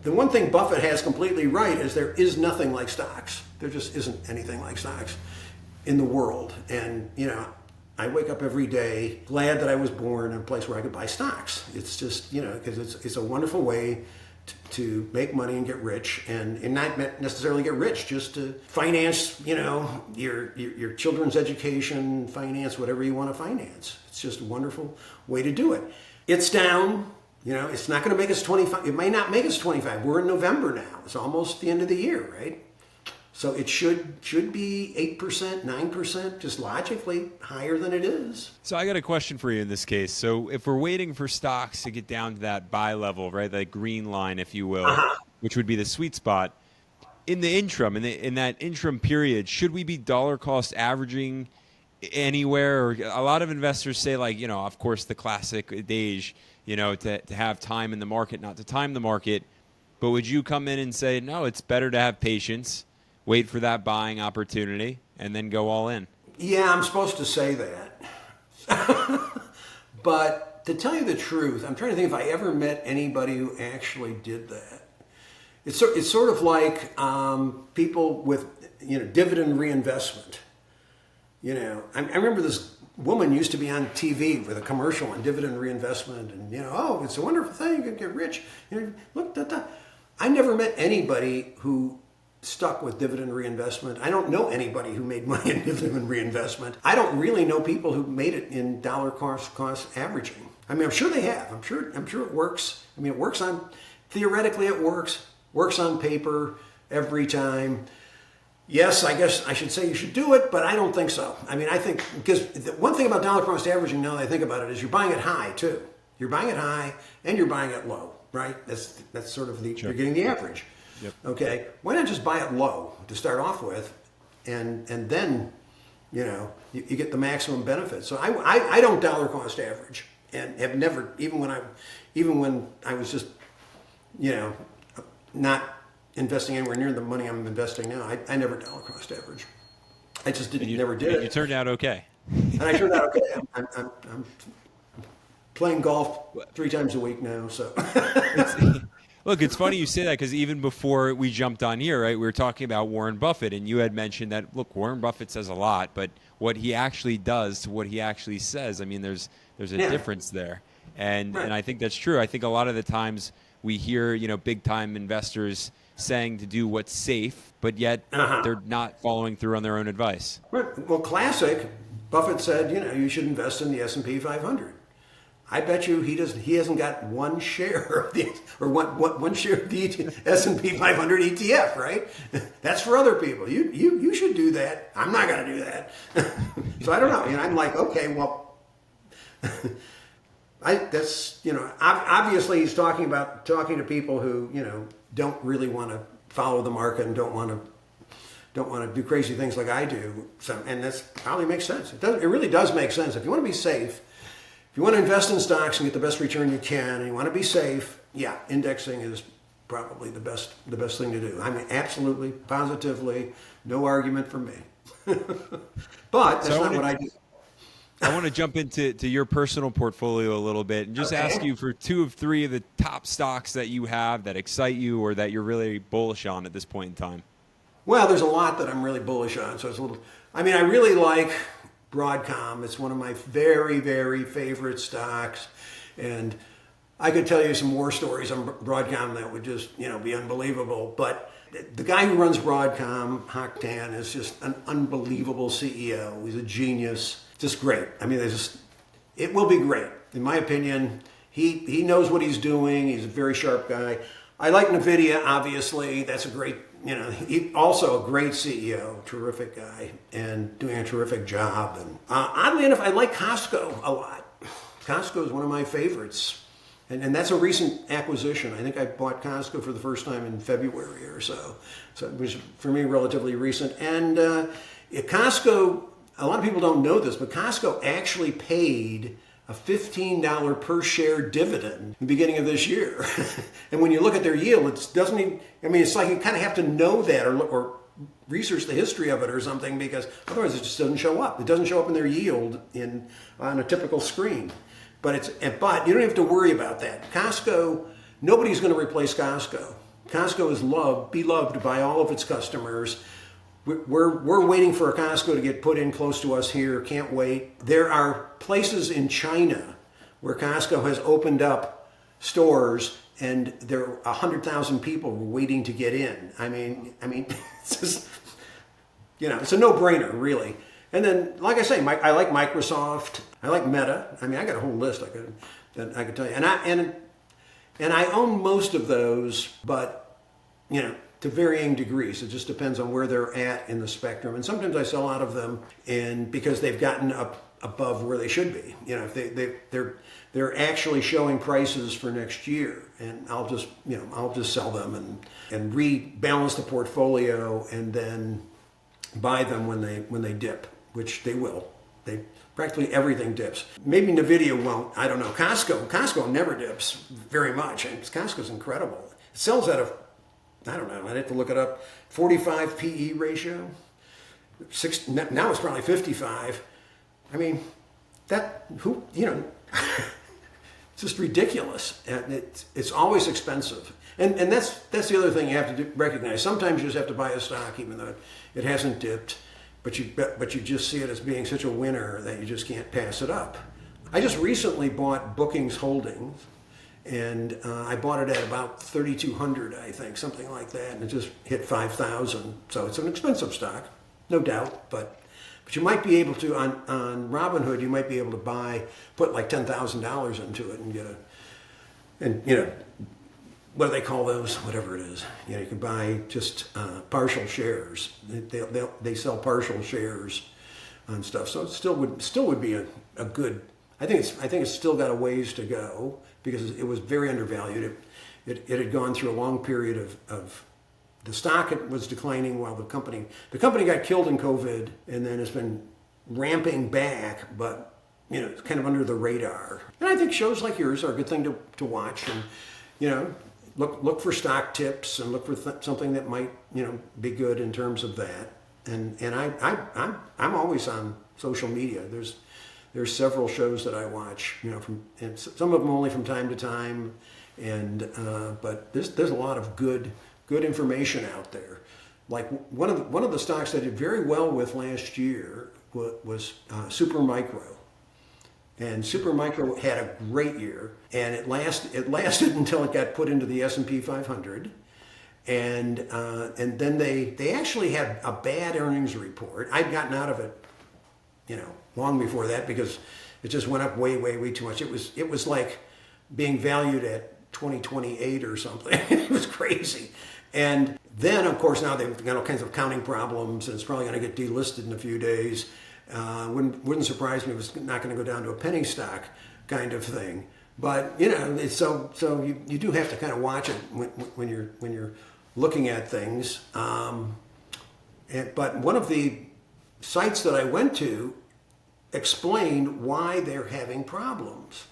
The one thing Buffett has completely right is there is nothing like stocks. There just isn't anything like stocks in the world. And, I wake up every day glad that I was born in a place where I could buy stocks. It's just, because it's a wonderful way to make money and get rich and not necessarily get rich, just to finance, your children's education, finance whatever you want to finance. It's just a wonderful way to do it. It's down. It's not going to make us 25. It may not make us 25. We're in November now. It's almost the end of the year, right? So it should be 8%, 9%, just logically higher than it is.
So I got a question for you in this case. So if we're waiting for stocks to get down to that buy level, right, that green line, if you will, which would be the sweet spot, in the interim, in that interim period, should we be dollar cost averaging anywhere? Or a lot of investors say, of course, the classic adage, to have time in the market, not to time the market. But would you come in and say, no, it's better to have patience, wait for that buying opportunity, and then go all in?
Yeah, I'm supposed to say that. But to tell you the truth, I'm trying to think if I ever met anybody who actually did that. It's sort of like people with dividend reinvestment. I remember this woman used to be on TV with a commercial on dividend reinvestment, and it's a wonderful thing, you can get rich. Look, I never met anybody who stuck with dividend reinvestment. I don't know anybody who made money in dividend reinvestment. I don't really know people who made it in dollar cost averaging. I mean, I'm sure they have. I'm sure it works. I mean, theoretically it works on paper every time. Yes, I guess I should say you should do it, but I don't think so. I mean, I think, because the one thing about dollar cost averaging now that I think about it is you're buying it high too. You're buying it high and you're buying it low, right? That's sort of
Sure.
you're getting the average.
Yep.
Okay, why not just buy it low to start off with, and then, you get the maximum benefit. So I don't dollar cost average, and have never, even when I was just, not investing anywhere near the money I'm investing now. I never dollar cost average. I just never did it.
You turned out okay.
And I turned out okay. I'm playing golf 3 times a week now. So
Look, it's funny you say that, because even before we jumped on here, right, we were talking about Warren Buffett, and you had mentioned that, look, Warren Buffett says a lot, but what he actually does to what he actually says, I mean, there's a difference there. And
Right.
and I think that's true. I think a lot of the times we hear, big time investors saying to do what's safe, but yet they're not following through on their own advice.
well, classic. Buffett said, you should invest in the S&P 500. I bet you he hasn't got one share of the one share of the S&P 500 ETF, right? That's for other people. You should do that. I'm not going to do that. So I don't know. I'm like, okay, well, obviously he's talking to people who don't really want to follow the market and don't want to do crazy things like I do. So, and that's probably makes sense. It really does make sense. If you want to be safe, if you want to invest in stocks and get the best return you can, and you want to be safe, indexing is probably the best thing to do. I mean, absolutely, positively, no argument from me. But that's not what I do.
I want to jump into your personal portfolio a little bit and just ask you for 2 of 3 of the top stocks that you have that excite you or that you're really bullish on at this point in time.
Well, there's a lot that I'm really bullish on. So it's a little. I mean, I really like Broadcom. It's one of my very, very favorite stocks, and I could tell you some war stories on Broadcom that would just be unbelievable. But the guy who runs Broadcom, Hock Tan, is just an unbelievable CEO. He's a genius. Just great. I mean, it will be great. In my opinion, he knows what he's doing. He's a very sharp guy. I like NVIDIA, obviously. That's a great, he also a great CEO, terrific guy, and doing a terrific job. And oddly enough, I like Costco a lot. Costco is one of my favorites. And that's a recent acquisition. I think I bought Costco for the first time in February or so. So it was, for me, relatively recent. And Costco, a lot of people don't know this, but Costco actually paid a $15 per share dividend in the beginning of this year. And when you look at their yield, it doesn't even, it's like you kind of have to know that or research the history of it or something, because otherwise it just doesn't show up. It doesn't show up in their yield on a typical screen. But you don't have to worry about that. Costco, nobody's going to replace Costco. Costco is beloved by all of its customers. We're waiting for a Costco to get put in close to us here. Can't wait. There are places in China where Costco has opened up stores, and there are 100,000 people waiting to get in. I mean, it's just, it's a no-brainer, really. And then, like I say, I like Microsoft. I like Meta. I mean, I got a whole list that I could tell you. And I own most of those, but to varying degrees. It just depends on where they're at in the spectrum. And sometimes I sell out of them, and because they've gotten up above where they should be. If they're actually showing prices for next year, and I'll just sell them and rebalance the portfolio, and then buy them when they dip, which they will. Practically everything dips. Maybe NVIDIA won't. I don't know. Costco never dips very much. And Costco's incredible. It sells out of, I don't know, I'd have to look it up, 45 PE ratio. Now it's probably 55. I mean, it's just ridiculous. And it's always expensive. And that's the other thing you have to recognize. Sometimes you just have to buy a stock even though it hasn't dipped, but you just see it as being such a winner that you just can't pass it up. I just recently bought Bookings Holdings, and I bought it at about 3,200, I think, something like that, and it just hit 5,000. So it's an expensive stock, no doubt, but you might be able to, on Robinhood, you might be able to put like $10,000 into it and get what do they call those? Whatever it is. You can buy just partial shares. They sell partial shares on stuff. So it still would be a good I think it's still got a ways to go because it was very undervalued. It had gone through a long period of the stock was declining while the company got killed in COVID, and then it's been ramping back, but it's kind of under the radar. And I think shows like yours are a good thing to watch, and look for stock tips and look for something that might be good in terms of that. And I'm always on social media. There's several shows that I watch, and some of them only from time to time, and but there's a lot of good information out there. Like one of the stocks I did very well with last year was Supermicro. And Supermicro had a great year, and it lasted until it got put into the S&P 500, and then they actually had a bad earnings report. I'd gotten out of it, long before that because it just went up way too much. It was like being valued at 2028 or something. It was crazy. And then, of course, now they've got all kinds of accounting problems, and it's probably going to get delisted in a few days. Wouldn't surprise me if it's not going to go down to a penny stock kind of thing. But it's so you do have to kind of watch it when you're looking at things. But one of the sites that I went to explained why they're having problems.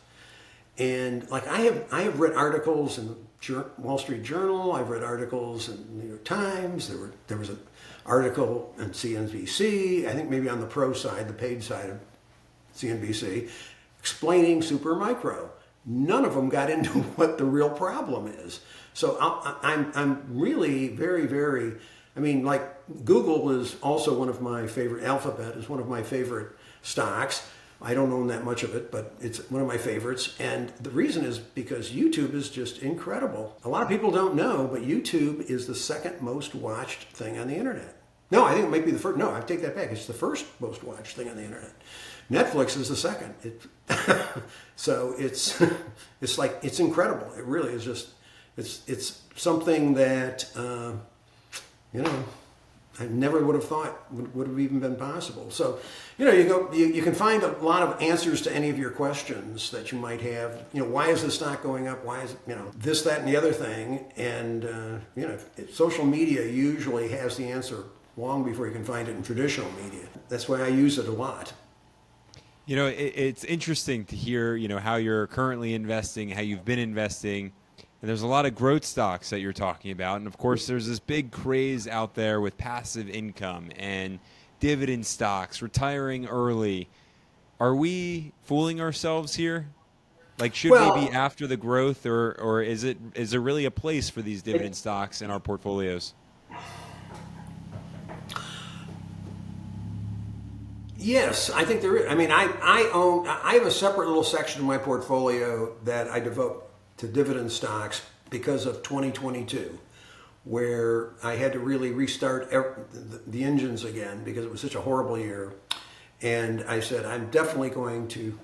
And like I have read articles in the Wall Street Journal. I've read articles in the New York Times. There was an article in CNBC. I think maybe on the pro side, the paid side of CNBC, explaining Supermicro. None of them got into what the real problem is. So I'm really very. I mean, like Google is also one of my favorite. Alphabet is one of my favorite stocks. I don't own that much of it, but it's one of my favorites. And the reason is because YouTube is just incredible. A lot of people don't know, but YouTube is the second most watched thing on the internet. No, I think it might be the first. No, I take that back. It's the first most watched thing on the internet. Netflix is the second. So it's like, it's incredible. It really is just, it's something that, I never would have thought would have even been possible. So, you can find a lot of answers to any of your questions that you might have. Why is the stock going up? Why is it, this, that, and the other thing? And, social media usually has the answer long before you can find it in traditional media. That's why I use it a lot.
It's interesting to hear, how you're currently investing, how you've been investing. And there's a lot of growth stocks that you're talking about. And of course, there's this big craze out there with passive income and dividend stocks, retiring early. Are we fooling ourselves here? Like, should we be after the growth, or is there really a place for these dividend stocks in our portfolios?
Yes, I think there is. I mean, I have a separate little section in my portfolio that I devote to dividend stocks because of 2022, where I had to really restart the engines again because it was such a horrible year. And I said, I'm definitely going to,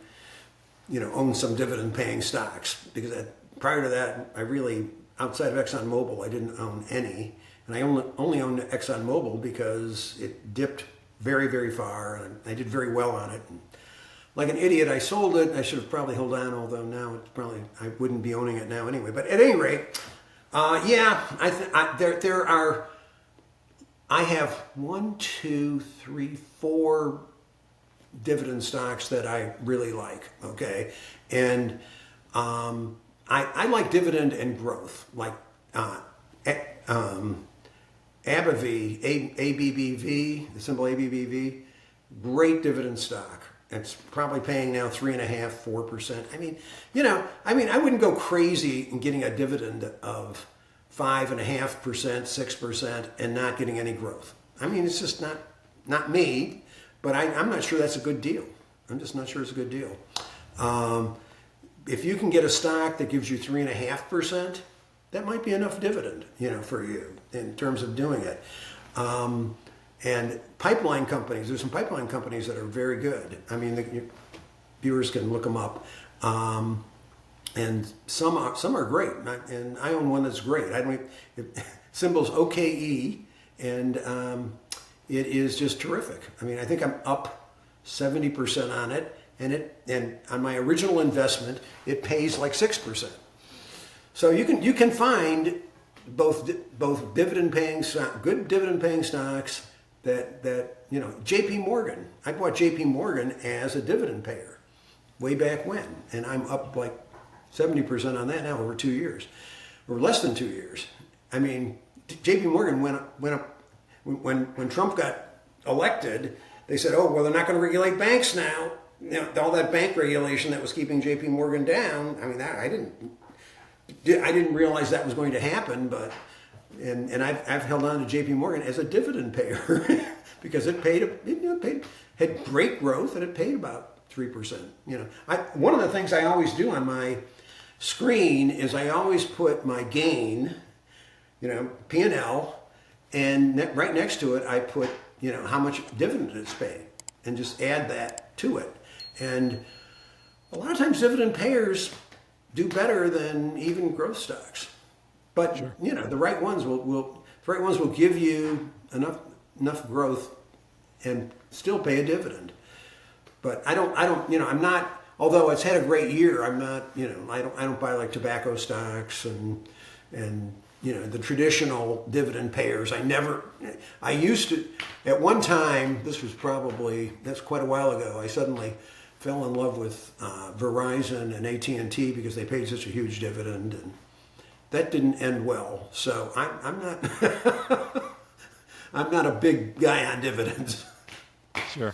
own some dividend paying stocks because prior to that, I really, outside of ExxonMobil, I didn't own any. And I only owned ExxonMobil because it dipped very far and I did very well on it. And like an idiot, I sold it. I should have probably held on, although now I wouldn't be owning it now anyway. But at any rate, I have 4 dividend stocks that I really like. Okay, and I like dividend and growth, like ABBV, the symbol ABBV, great dividend stock. It's probably paying now 3.5%, 4%. I wouldn't go crazy in getting a dividend of 5.5%, 6%, and not getting any growth. It's just not me, but I'm not sure that's a good deal. I'm just not sure it's a good deal. If you can get a stock that gives you 3.5%, that might be enough dividend, for you in terms of doing it. And pipeline companies, there's some pipeline companies that are very good. Your viewers can look them up. And some are great. And I own one that's great. Symbol's OKE, and it is just terrific. I think I'm up 70% on it, and on my original investment, it pays like 6%. So you can find both dividend paying good dividend paying stocks that J.P. Morgan. I bought J.P. Morgan as a dividend payer way back when, and I'm up like 70% on that now over 2 years, or less than 2 years. I mean, J.P. Morgan went up when Trump got elected. They said, "Oh, well, they're not going to regulate banks now." All that bank regulation that was keeping J.P. Morgan down. I mean, I didn't realize that was going to happen, but and I've held on to J.P. Morgan as a dividend payer because it had great growth and it paid about 3%. One of the things I always do on my screen is I always put my gain, P&L, and right next to it I put how much dividend it's paid, and just add that to it. And a lot of times dividend payers do better than even growth stocks, but sure. The right ones will give you enough growth and still pay a dividend. But I'm not. Although it's had a great year, I'm not. I don't buy like tobacco stocks and the traditional dividend payers. I used to at one time. That's quite a while ago. I suddenly fell in love with Verizon and AT&T because they paid such a huge dividend, and that didn't end well. So I'm not I'm not a big guy on dividends.
Sure.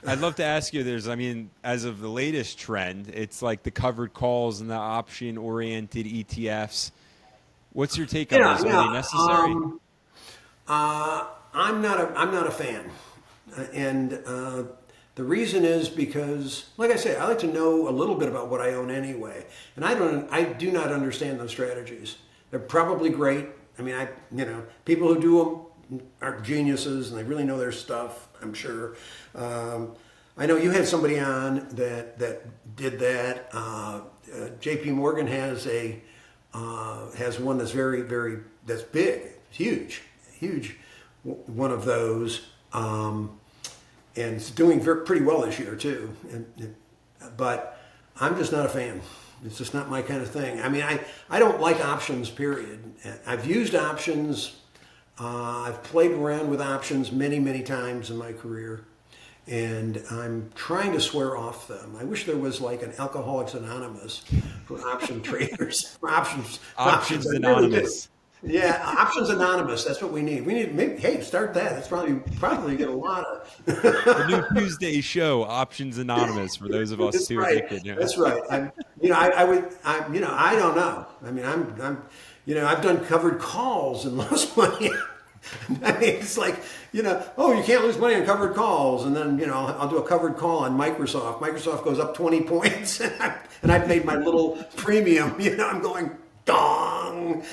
I'd love to ask you, as of the latest trend, it's like the covered calls and the option-oriented ETFs. What's your take on those? Are they necessary?
I'm not a fan, and the reason is because, like I say, I like to know a little bit about what I own anyway, and I do not understand those strategies. They're probably great. People who do them are geniuses and they really know their stuff, I'm sure. I know you had somebody on that did that. J.P. Morgan has one that's that's big, huge one of those, and it's doing pretty well this year too. But I'm just not a fan. It's just not my kind of thing. I don't like options, period. I've used options. I've played around with options many times in my career, and I'm trying to swear off them. I wish there was like an Alcoholics Anonymous for option traders. Options
Anonymous.
Yeah, Options Anonymous. That's what we need. Start that. That's probably get a lot of.
The new Tuesday show, Options Anonymous, for those of us who are addicted. Yeah.
That's right. I don't know. I've done covered calls and lost money. It's like, you can't lose money on covered calls. And then, I'll do a covered call on Microsoft. Microsoft goes up 20 points and I've made my little premium. I'm going, dong.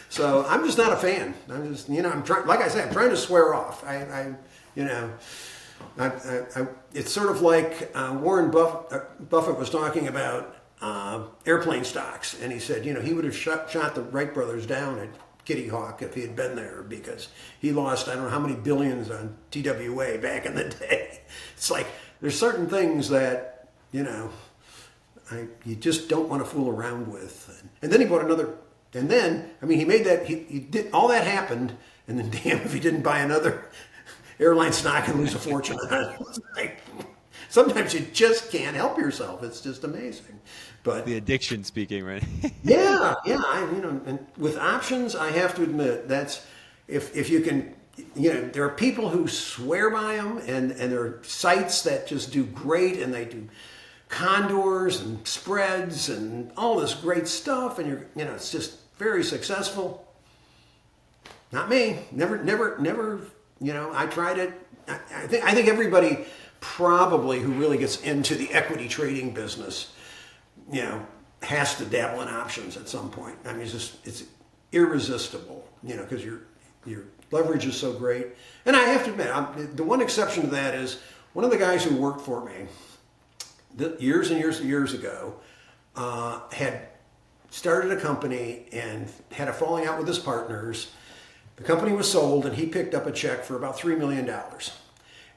So I'm just not a fan. I'm just, I'm trying, like I said, I'm trying to swear off. It's sort of like Warren Buffett was talking about airplane stocks, and he said, he would have shot the Wright brothers down at Kitty Hawk if he had been there, because he lost I don't know how many billions on TWA back in the day. It's like there's certain things that you just don't want to fool around with. And then he bought another. And then he made that. He did all that happened, and then damn if he didn't buy another airline stock and lose a fortune on it. It's like, sometimes you just can't help yourself. It's just amazing. But
the addiction speaking, right?
yeah. And with options, I have to admit that's if you can, there are people who swear by them, and there are sites that just do great, and they do condors and spreads and all this great stuff, and it's just very successful. Not me. Never. I tried it. I think everybody probably who really gets into the equity trading business, has to dabble in options at some point. It's irresistible, because your leverage is so great. And I have to admit, the one exception to that is one of the guys who worked for me years and years ago had started a company and had a falling out with his partners. The company was sold, and he picked up a check for about $3 million.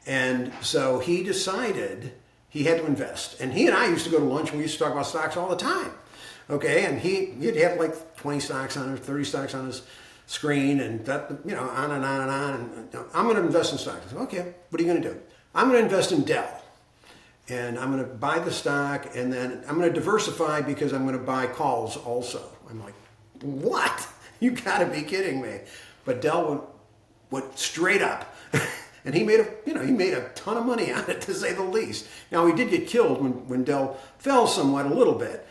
And so he decided he had to invest. And he and I used to go to lunch and we used to talk about stocks all the time. Okay, and he'd have like 20 stocks on it, 30 stocks on his screen, and that, on and on and on. And I'm going to invest in stocks. I said, okay, what are you going to do? I'm going to invest in Dell. And I'm going to buy the stock, and then I'm going to diversify because I'm going to buy calls also. I'm like, what? You got to be kidding me. But Dell went straight up. And he made a ton of money on it, to say the least. Now, he did get killed when Dell fell somewhat a little bit,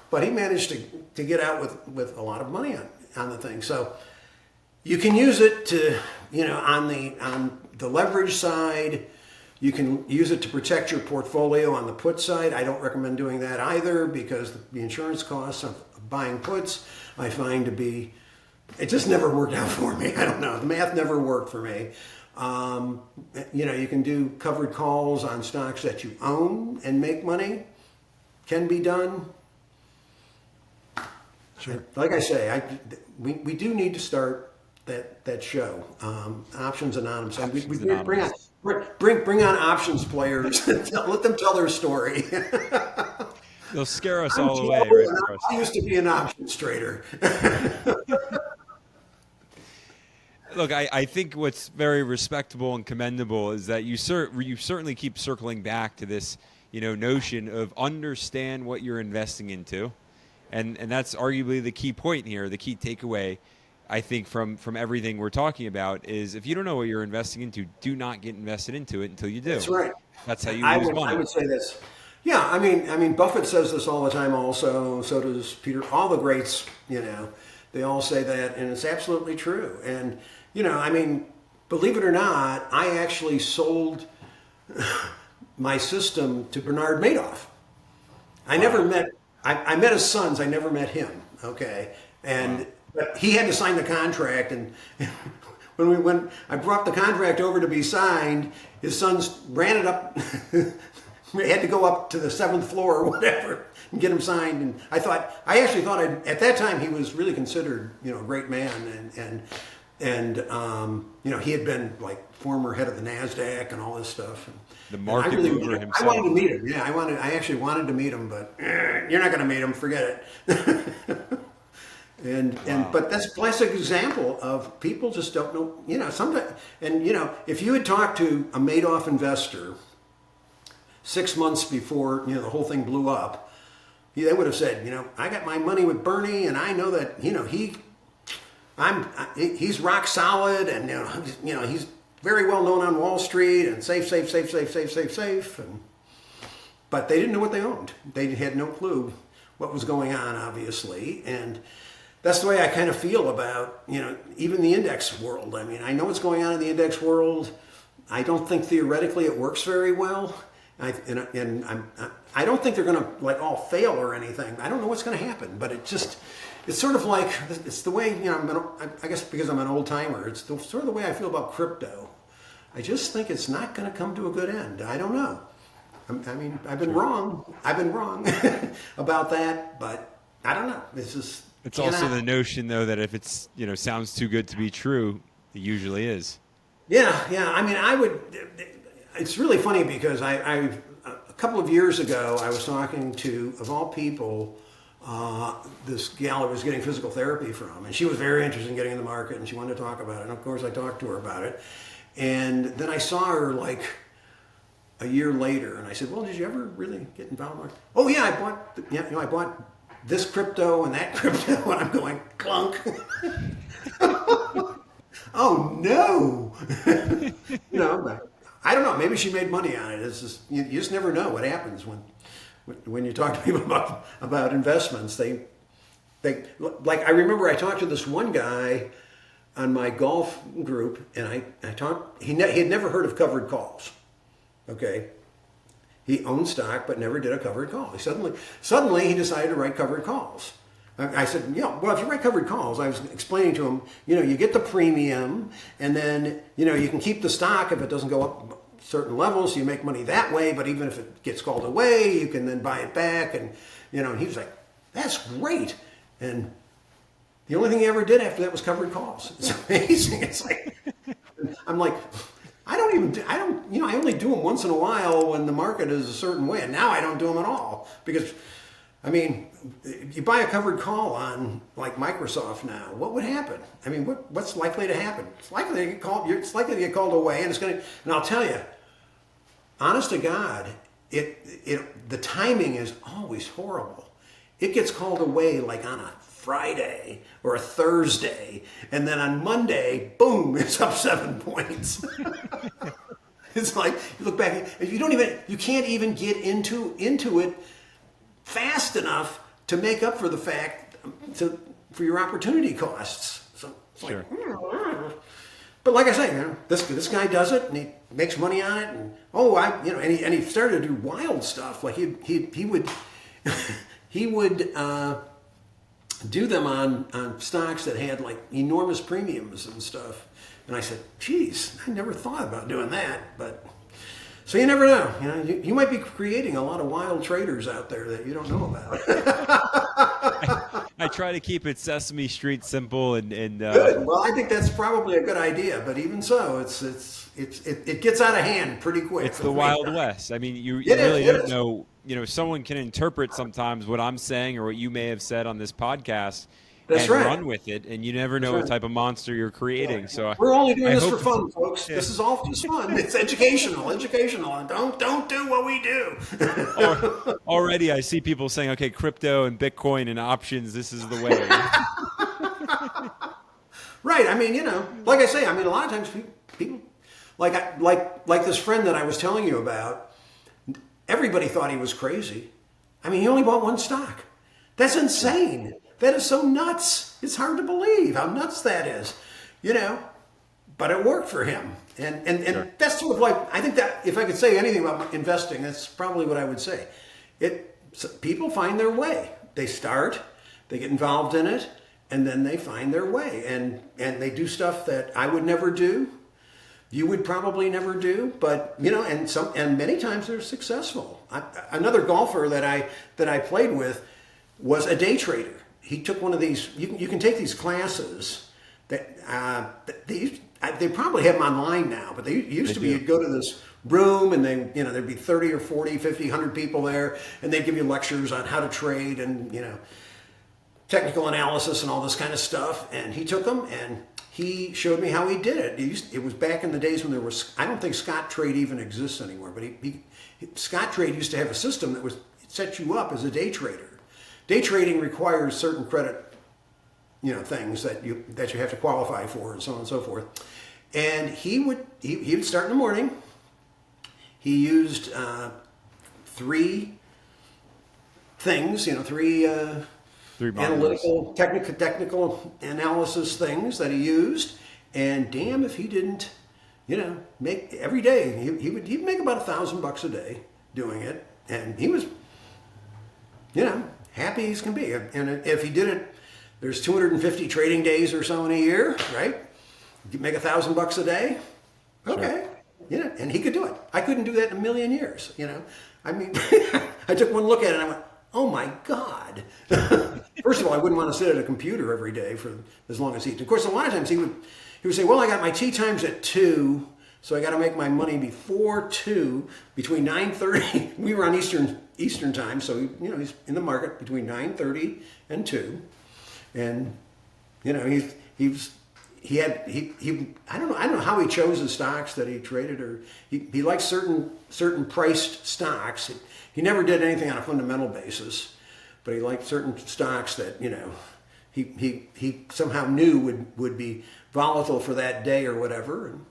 but he managed to get out with a lot of money on the thing. So you can use it to, on the leverage side. You can use it to protect your portfolio on the put side. I don't recommend doing that either, because the insurance costs of buying puts I find to be, it just never worked out for me. I don't know. The math never worked for me. You can do covered calls on stocks that you own and make money. Can be done.
Sure.
Like I say, we do need to start that show, Options Anonymous.
Options
Anonymous. Bring on options players. Let them tell their story.
They'll scare us
I'm
all
Joe,
away. Right,
and I used to be an options trader.
Look, I think what's very respectable and commendable is that you certainly keep circling back to this, notion of understand what you're investing into, and that's arguably the key point here, the key takeaway. I think from everything we're talking about is, if you don't know what you're investing into, do not get invested into it until you do.
That's right.
That's how you lose money.
I would say this. Yeah, I mean, Buffett says this all the time. Also, so does Peter. All the greats, they all say that, and it's absolutely true. And believe it or not, I actually sold my system to Bernard Madoff. I never met. I met his sons. I never met him. Okay, and. But he had to sign the contract, and when I brought the contract over to be signed, his sons ran it up. We had to go up to the 7th floor or whatever and get him signed. And I actually thought at that time he was really considered, a great man, and he had been like former head of the NASDAQ and all this stuff.
The market mover himself.
I wanted to meet him. Yeah, I actually wanted to meet him, but you're not going to meet him. Forget it. But that's a classic example of people just don't know, sometimes. And, if you had talked to a Madoff investor 6 months before, the whole thing blew up, they would have said, I got my money with Bernie, and I know that, he's rock solid, and, he's very well known on Wall Street, and safe. But they didn't know what they owned. They had no clue what was going on, obviously. And that's the way I kind of feel about, even the index world. I mean, I know what's going on in the index world. I don't think theoretically it works very well. I don't think they're going to all fail or anything. I don't know what's going to happen, but it's sort of like, it's the way, I guess because I'm an old timer, it's sort of the way I feel about crypto. I just think it's not going to come to a good end. I don't know. I've been wrong. I've been wrong about that, but I don't know.
It's also the notion, though, that if it's, sounds too good to be true, it usually is. Yeah.
It's really funny because a couple of years ago, I was talking to, of all people, this gal I was getting physical therapy from, and she was very interested in getting in the market, and she wanted to talk about it. And of course, I talked to her about it. And then I saw her like a year later, and I said, "Well, did you ever really get involved?" "Oh yeah, I bought this crypto and that crypto," and I'm going, clunk. Oh no. I don't know. Maybe she made money on it. It's just, you just never know what happens when you talk to people about investments. They like, I remember I talked to this one guy on my golf group, and I talked. He had never heard of covered calls. Okay. He owned stock, but never did a covered call. Suddenly he decided to write covered calls. I said, well, if you write covered calls, I was explaining to him, you get the premium, and then, you can keep the stock if it doesn't go up certain levels, so you make money that way, but even if it gets called away, you can then buy it back, and, and he was like, that's great. And the only thing he ever did after that was covered calls. It's amazing. It's like, I'm like, I only do them once in a while when the market is a certain way, and now I don't do them at all because, I mean, you buy a covered call on like Microsoft now, what would happen? I mean, what's likely to happen? It's likely to get called. It's likely to get called away, and I'll tell you, honest to God, the timing is always horrible. It gets called away like on a Friday or a Thursday, and then on Monday, boom, it's up 7 points. It's like you look back, you can't even get into it fast enough to make up for the fact for your opportunity costs. So it's
Sure.
like, but like I say, this guy does it and he makes money on it, and he started to do wild stuff. Like he would he would do them on stocks that had like enormous premiums and stuff. And I said, geez, I never thought about doing that. But so you never know. You might be creating a lot of wild traders out there that you don't know about.
I try to keep it Sesame Street simple and
Good. Well, I think that's probably a good idea. But even so, it gets out of hand pretty quick.
it's the Wild West. I mean, you really don't know. Someone can interpret sometimes what I'm saying or what you may have said on this podcast
That's
and
right.
run with it, and you never know what type of monster you're creating. So
We're only doing this for fun, folks. This is all just fun. It's educational, and don't do what we do.
Already, I see people saying, "Okay, crypto and Bitcoin and options. This is the way."
Right. I mean, like I say, a lot of times people like this friend that I was telling you about. Everybody thought he was crazy. I mean, he only bought one stock. That's insane. That is so nuts. It's hard to believe how nuts that is, but it worked for him. And
Sure.
that's sort of like, I think that if I could say anything about investing, that's probably what I would say. People find their way. They start, they get involved in it, and then they find their way. And they do stuff that I would never do. You would probably never do, but and many times they're successful. Another golfer that I played with was a day trader. He took one of these. You can take these classes that they probably have them online now, but they used to be. You'd go to this room and there'd be 30 or 40, 50, 100 people there, and they'd give you lectures on how to trade and technical analysis and all this kind of stuff. And he took them and he showed me how he did it. It was back in the days when there was, I don't think Scottrade even exists anymore, but Scottrade used to have a system that set you up as a day trader. Day trading requires certain credit, things that you have to qualify for and so on and so forth. And he would start in the morning. He used three things, three analytical, technical analysis things that he used, and damn if he didn't, make every day. He'd make about $1,000 a day doing it, and he was, happy as can be. And if he did it, there's 250 trading days or so in a year, right? You make $1,000 a day, okay,
Sure.
and he could do it. I couldn't do that in a million years, I mean, I took one look at it and I went, oh my God. First of all, I wouldn't want to sit at a computer every day for as long as he did. Of course, a lot of times he would say, well, I got my tea times at 2, so I got to make my money before 2, between 9:30. We were on Eastern time, so he's in the market between 9:30 and 2. And I don't know how he chose the stocks that he traded, or he liked certain priced stocks. He never did anything on a fundamental basis, but he liked certain stocks that he somehow knew would be volatile for that day or whatever, and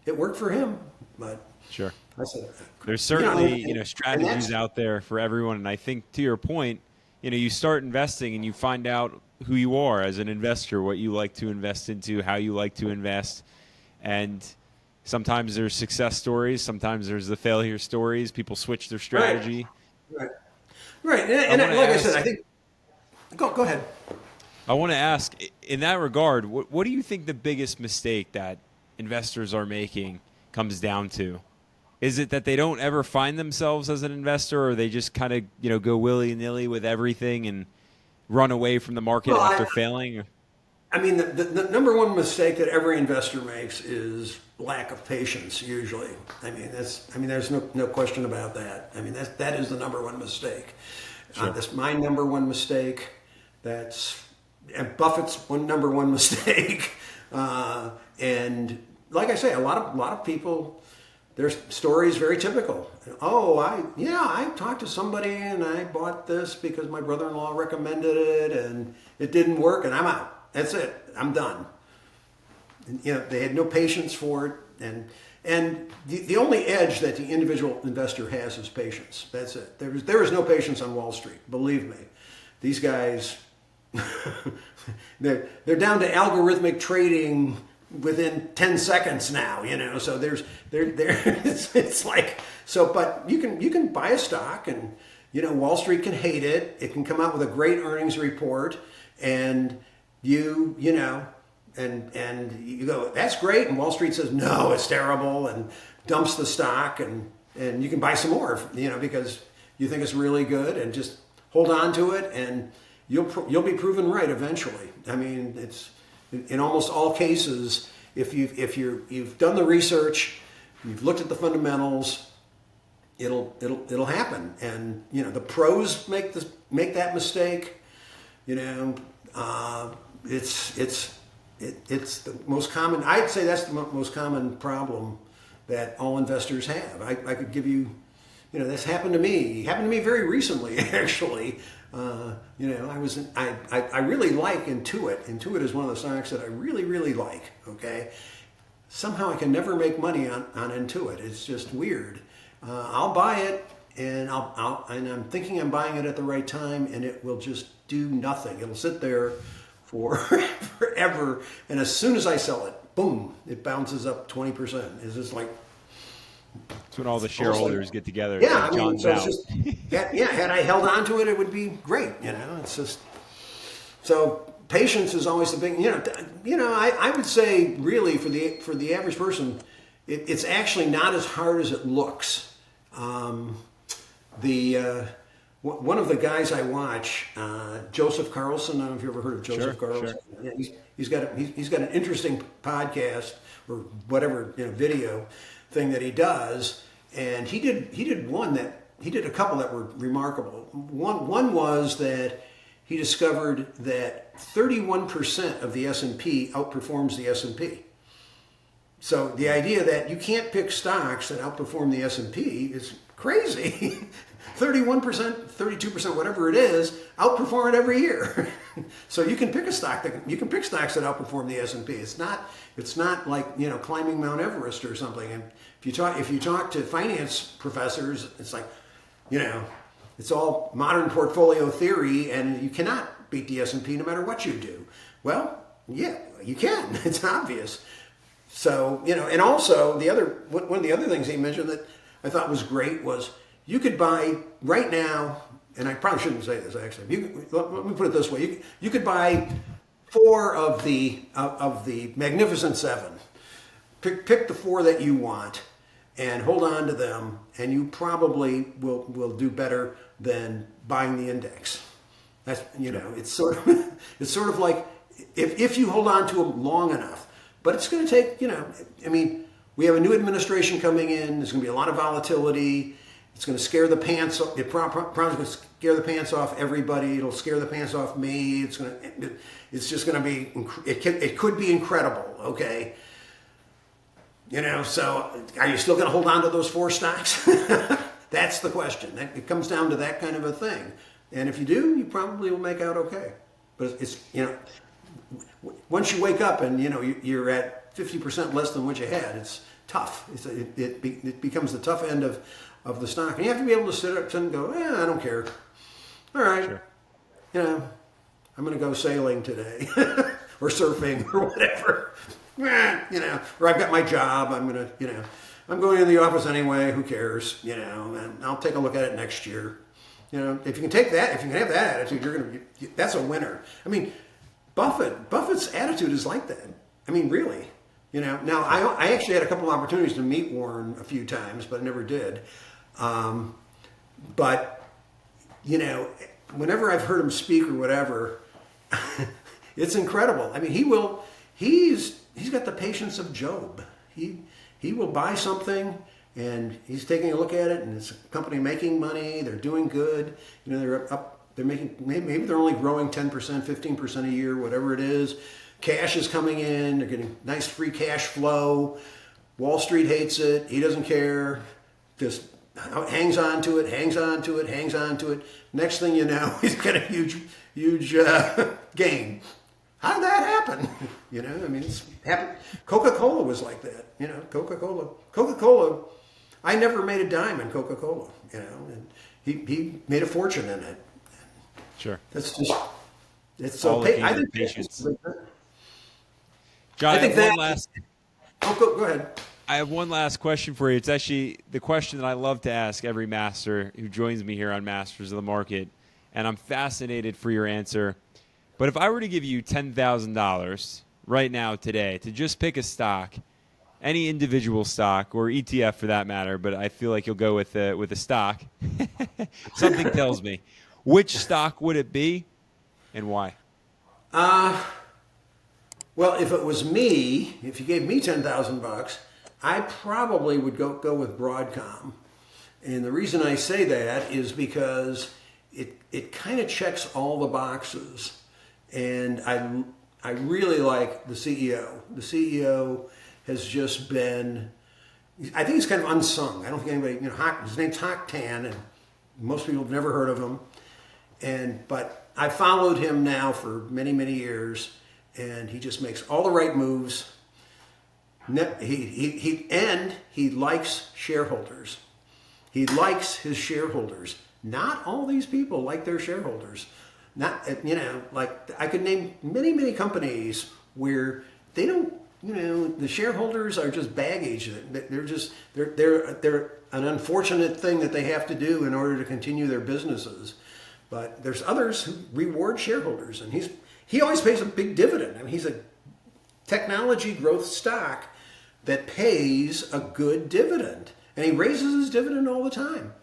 it worked for him. But
Sure.
I said,
There's certainly strategies out there for everyone, and I think to your point, you start investing and you find out who you are as an investor, what you like to invest into, how you like to invest, and sometimes there's success stories, sometimes there's the failure stories. People switch their strategy.
Right. And like I said, I think. Go ahead.
I want to ask, in that regard, what do you think the biggest mistake that investors are making comes down to? Is it that they don't ever find themselves as an investor, or they just kind of go willy-nilly with everything and run away from the market after failing?
I mean, the number one mistake that every investor makes is lack of patience. Usually, there's no question about that. I mean, that is the number one mistake.
Sure.
That's my number one mistake. That's Buffett's number one mistake. And like I say, a lot of people, their story is very typical. Oh, I talked to somebody and I bought this because my brother-in-law recommended it and it didn't work and I'm out. That's it. I'm done. And, they had no patience for it, and the only edge that the individual investor has is patience. That's it. There is no patience on Wall Street. Believe me, these guys, they're down to algorithmic trading within 10 seconds now. So it's like so. But you can buy a stock, and Wall Street can hate it. It can come out with a great earnings report, and you go, that's great, and Wall Street says no, it's terrible, and dumps the stock, and you can buy some more, because you think it's really good, and just hold on to it, and you'll be proven right eventually. I mean, it's in almost all cases, if you've done the research, you've looked at the fundamentals, it'll happen, and the pros make that mistake, It's the most common. I'd say that's the most common problem that all investors have. I could give you, this happened to me. It happened to me very recently, actually. I really like Intuit. Intuit is one of the stocks that I really, really like. Okay, somehow I can never make money on Intuit. It's just weird. I'll buy it, and I'm thinking I'm buying it at the right time, and it will just do nothing. It'll sit there for forever, and as soon as I sell it, boom, it bounces up 20%. It's just like,
it's when all the shareholders get together.
Yeah,
John's
so
out.
it's just, had I held on to it, it would be great. It's just so patience is always the big. I would say really for the average person, it's actually not as hard as it looks. One of the guys I watch, Joseph Carlson. I don't know if you ever heard of Joseph Carlson.
Sure.
Yeah, he's got an interesting podcast or whatever video thing that he does, and he did a couple that were remarkable. One was that he discovered that 31% of the S&P outperforms the S&P. So the idea that you can't pick stocks that outperform the S&P is crazy. 31%, 32%, whatever it is, outperform it every year. So you can pick stocks that outperform the S&P. It's not like climbing Mount Everest or something. And if you talk to finance professors, it's like it's all modern portfolio theory, and you cannot beat the S&P no matter what you do. Well, yeah, you can. It's obvious. So and also one of the other things he mentioned that I thought was great was, you could buy right now, and I probably shouldn't say this actually. Let me put it this way: you could buy 4 of the Magnificent Seven. Pick the 4 that you want, and hold on to them, and you probably will do better than buying the index. That's it's sort of like if you hold on to them long enough, but it's going to take we have a new administration coming in. There's going to be a lot of volatility. It's going to scare the pants off. It's probably going to scare the pants off everybody. It'll scare the pants off me. It's just going to be. It could be incredible. Okay. So are you still going to hold on to those 4 stocks? That's the question. It comes down to that kind of a thing. And if you do, you probably will make out okay. But it's once you wake up and you're at 50% less than what you had, it's tough. It becomes the tough end of the stock, and you have to be able to sit up and go, I don't care. All right, sure. I'm going to go sailing today, or surfing, or whatever. Or I've got my job. I'm going to the office anyway. Who cares? And I'll take a look at it next year. If you can have that attitude, that's a winner. I mean, Buffett's attitude is like that. I mean, really. Now I actually had a couple of opportunities to meet Warren a few times, but I never did. But whenever I've heard him speak or whatever, It's incredible. I mean, he's got the patience of Job. He will buy something and he's taking a look at it, and it's a company making money. They're doing good. You know, they're up. They're making, maybe they're only growing 10%, 15% a year, whatever it is. Cash is coming in. They're getting nice free cash flow. Wall Street hates it. He doesn't care. Just hangs on to it, hangs on to it, hangs on to it. Next thing you know, he's got a huge gain. How did that happen? You know, I mean, it's happened. Coca-Cola was like that. You know, Coca-Cola. I never made a dime in Coca-Cola. You know, and he made a fortune in it.
Sure.
That's just, it's so.
I think patience. John,
I think
one last.
Oh, go ahead.
I have one last question for you. It's actually the question that I love to ask every master who joins me here on Masters of the Market, and I'm fascinated for your answer. But if I were to give you $10,000 right now today to just pick a stock, any individual stock or ETF for that matter, but I feel like you'll go with a stock. Something tells me. Which stock would it be, and why?
Well, if it was me, if you gave me $10,000, I probably would go with Broadcom. And the reason I say that is because it kind of checks all the boxes. And I really like the CEO. The CEO has just been, I think he's kind of unsung. I don't think anybody, you know, his name's Hock Tan, and most people have never heard of him. But I followed him now for many, many years, and he just makes all the right moves. He likes shareholders. He likes his shareholders. Not all these people like their shareholders. Not, you know, like I could name many, many companies where they don't, you know, the shareholders are just baggage. They're an unfortunate thing that they have to do in order to continue their businesses. But there's others who reward shareholders, and he always pays a big dividend. I mean, he's a technology growth stock that pays a good dividend, and he raises his dividend all the time.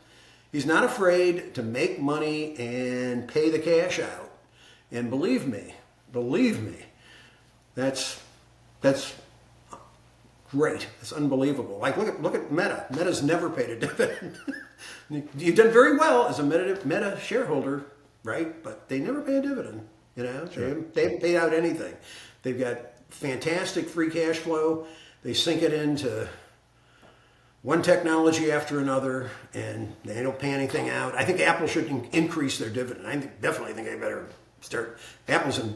He's not afraid to make money and pay the cash out. And believe me, that's great. It's unbelievable. Like look at Meta. Meta's never paid a dividend. You've done very well as a Meta shareholder, right? But they never pay a dividend. You know, sure. They haven't paid out anything. They've got fantastic free cash flow. They sink it into one technology after another, and they don't pay anything out. I think Apple should increase their dividend. I definitely think they better start. Apple's in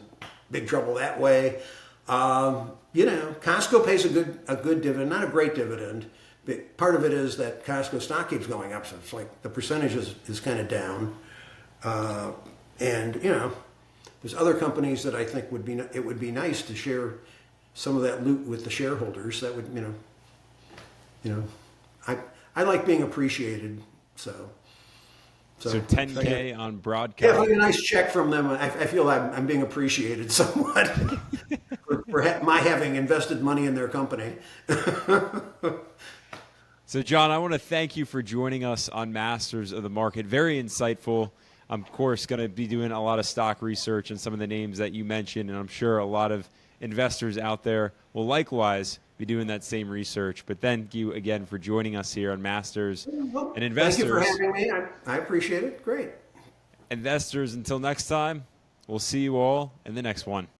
big trouble that way. You know, Costco pays a good dividend, not a great dividend. But part of it is that Costco stock keeps going up, so it's like the percentage is kind of down. And you know, there's other companies that I think it would be nice to share some of that loot with the shareholders. That would, you know. I like being appreciated, so
10K on Broadcom.
Yeah, like a nice check from them. I feel I'm being appreciated somewhat for my having invested money in their company.
So, John, I want to thank you for joining us on Masters of the Market. Very insightful. I'm, of course, going to be doing a lot of stock research and some of the names that you mentioned, and I'm sure a lot of investors out there will likewise be doing that same research. But thank you again for joining us here on Masters and Investors.
Thank you for having me. I appreciate it. Great.
Investors, until next time, we'll see you all in the next one.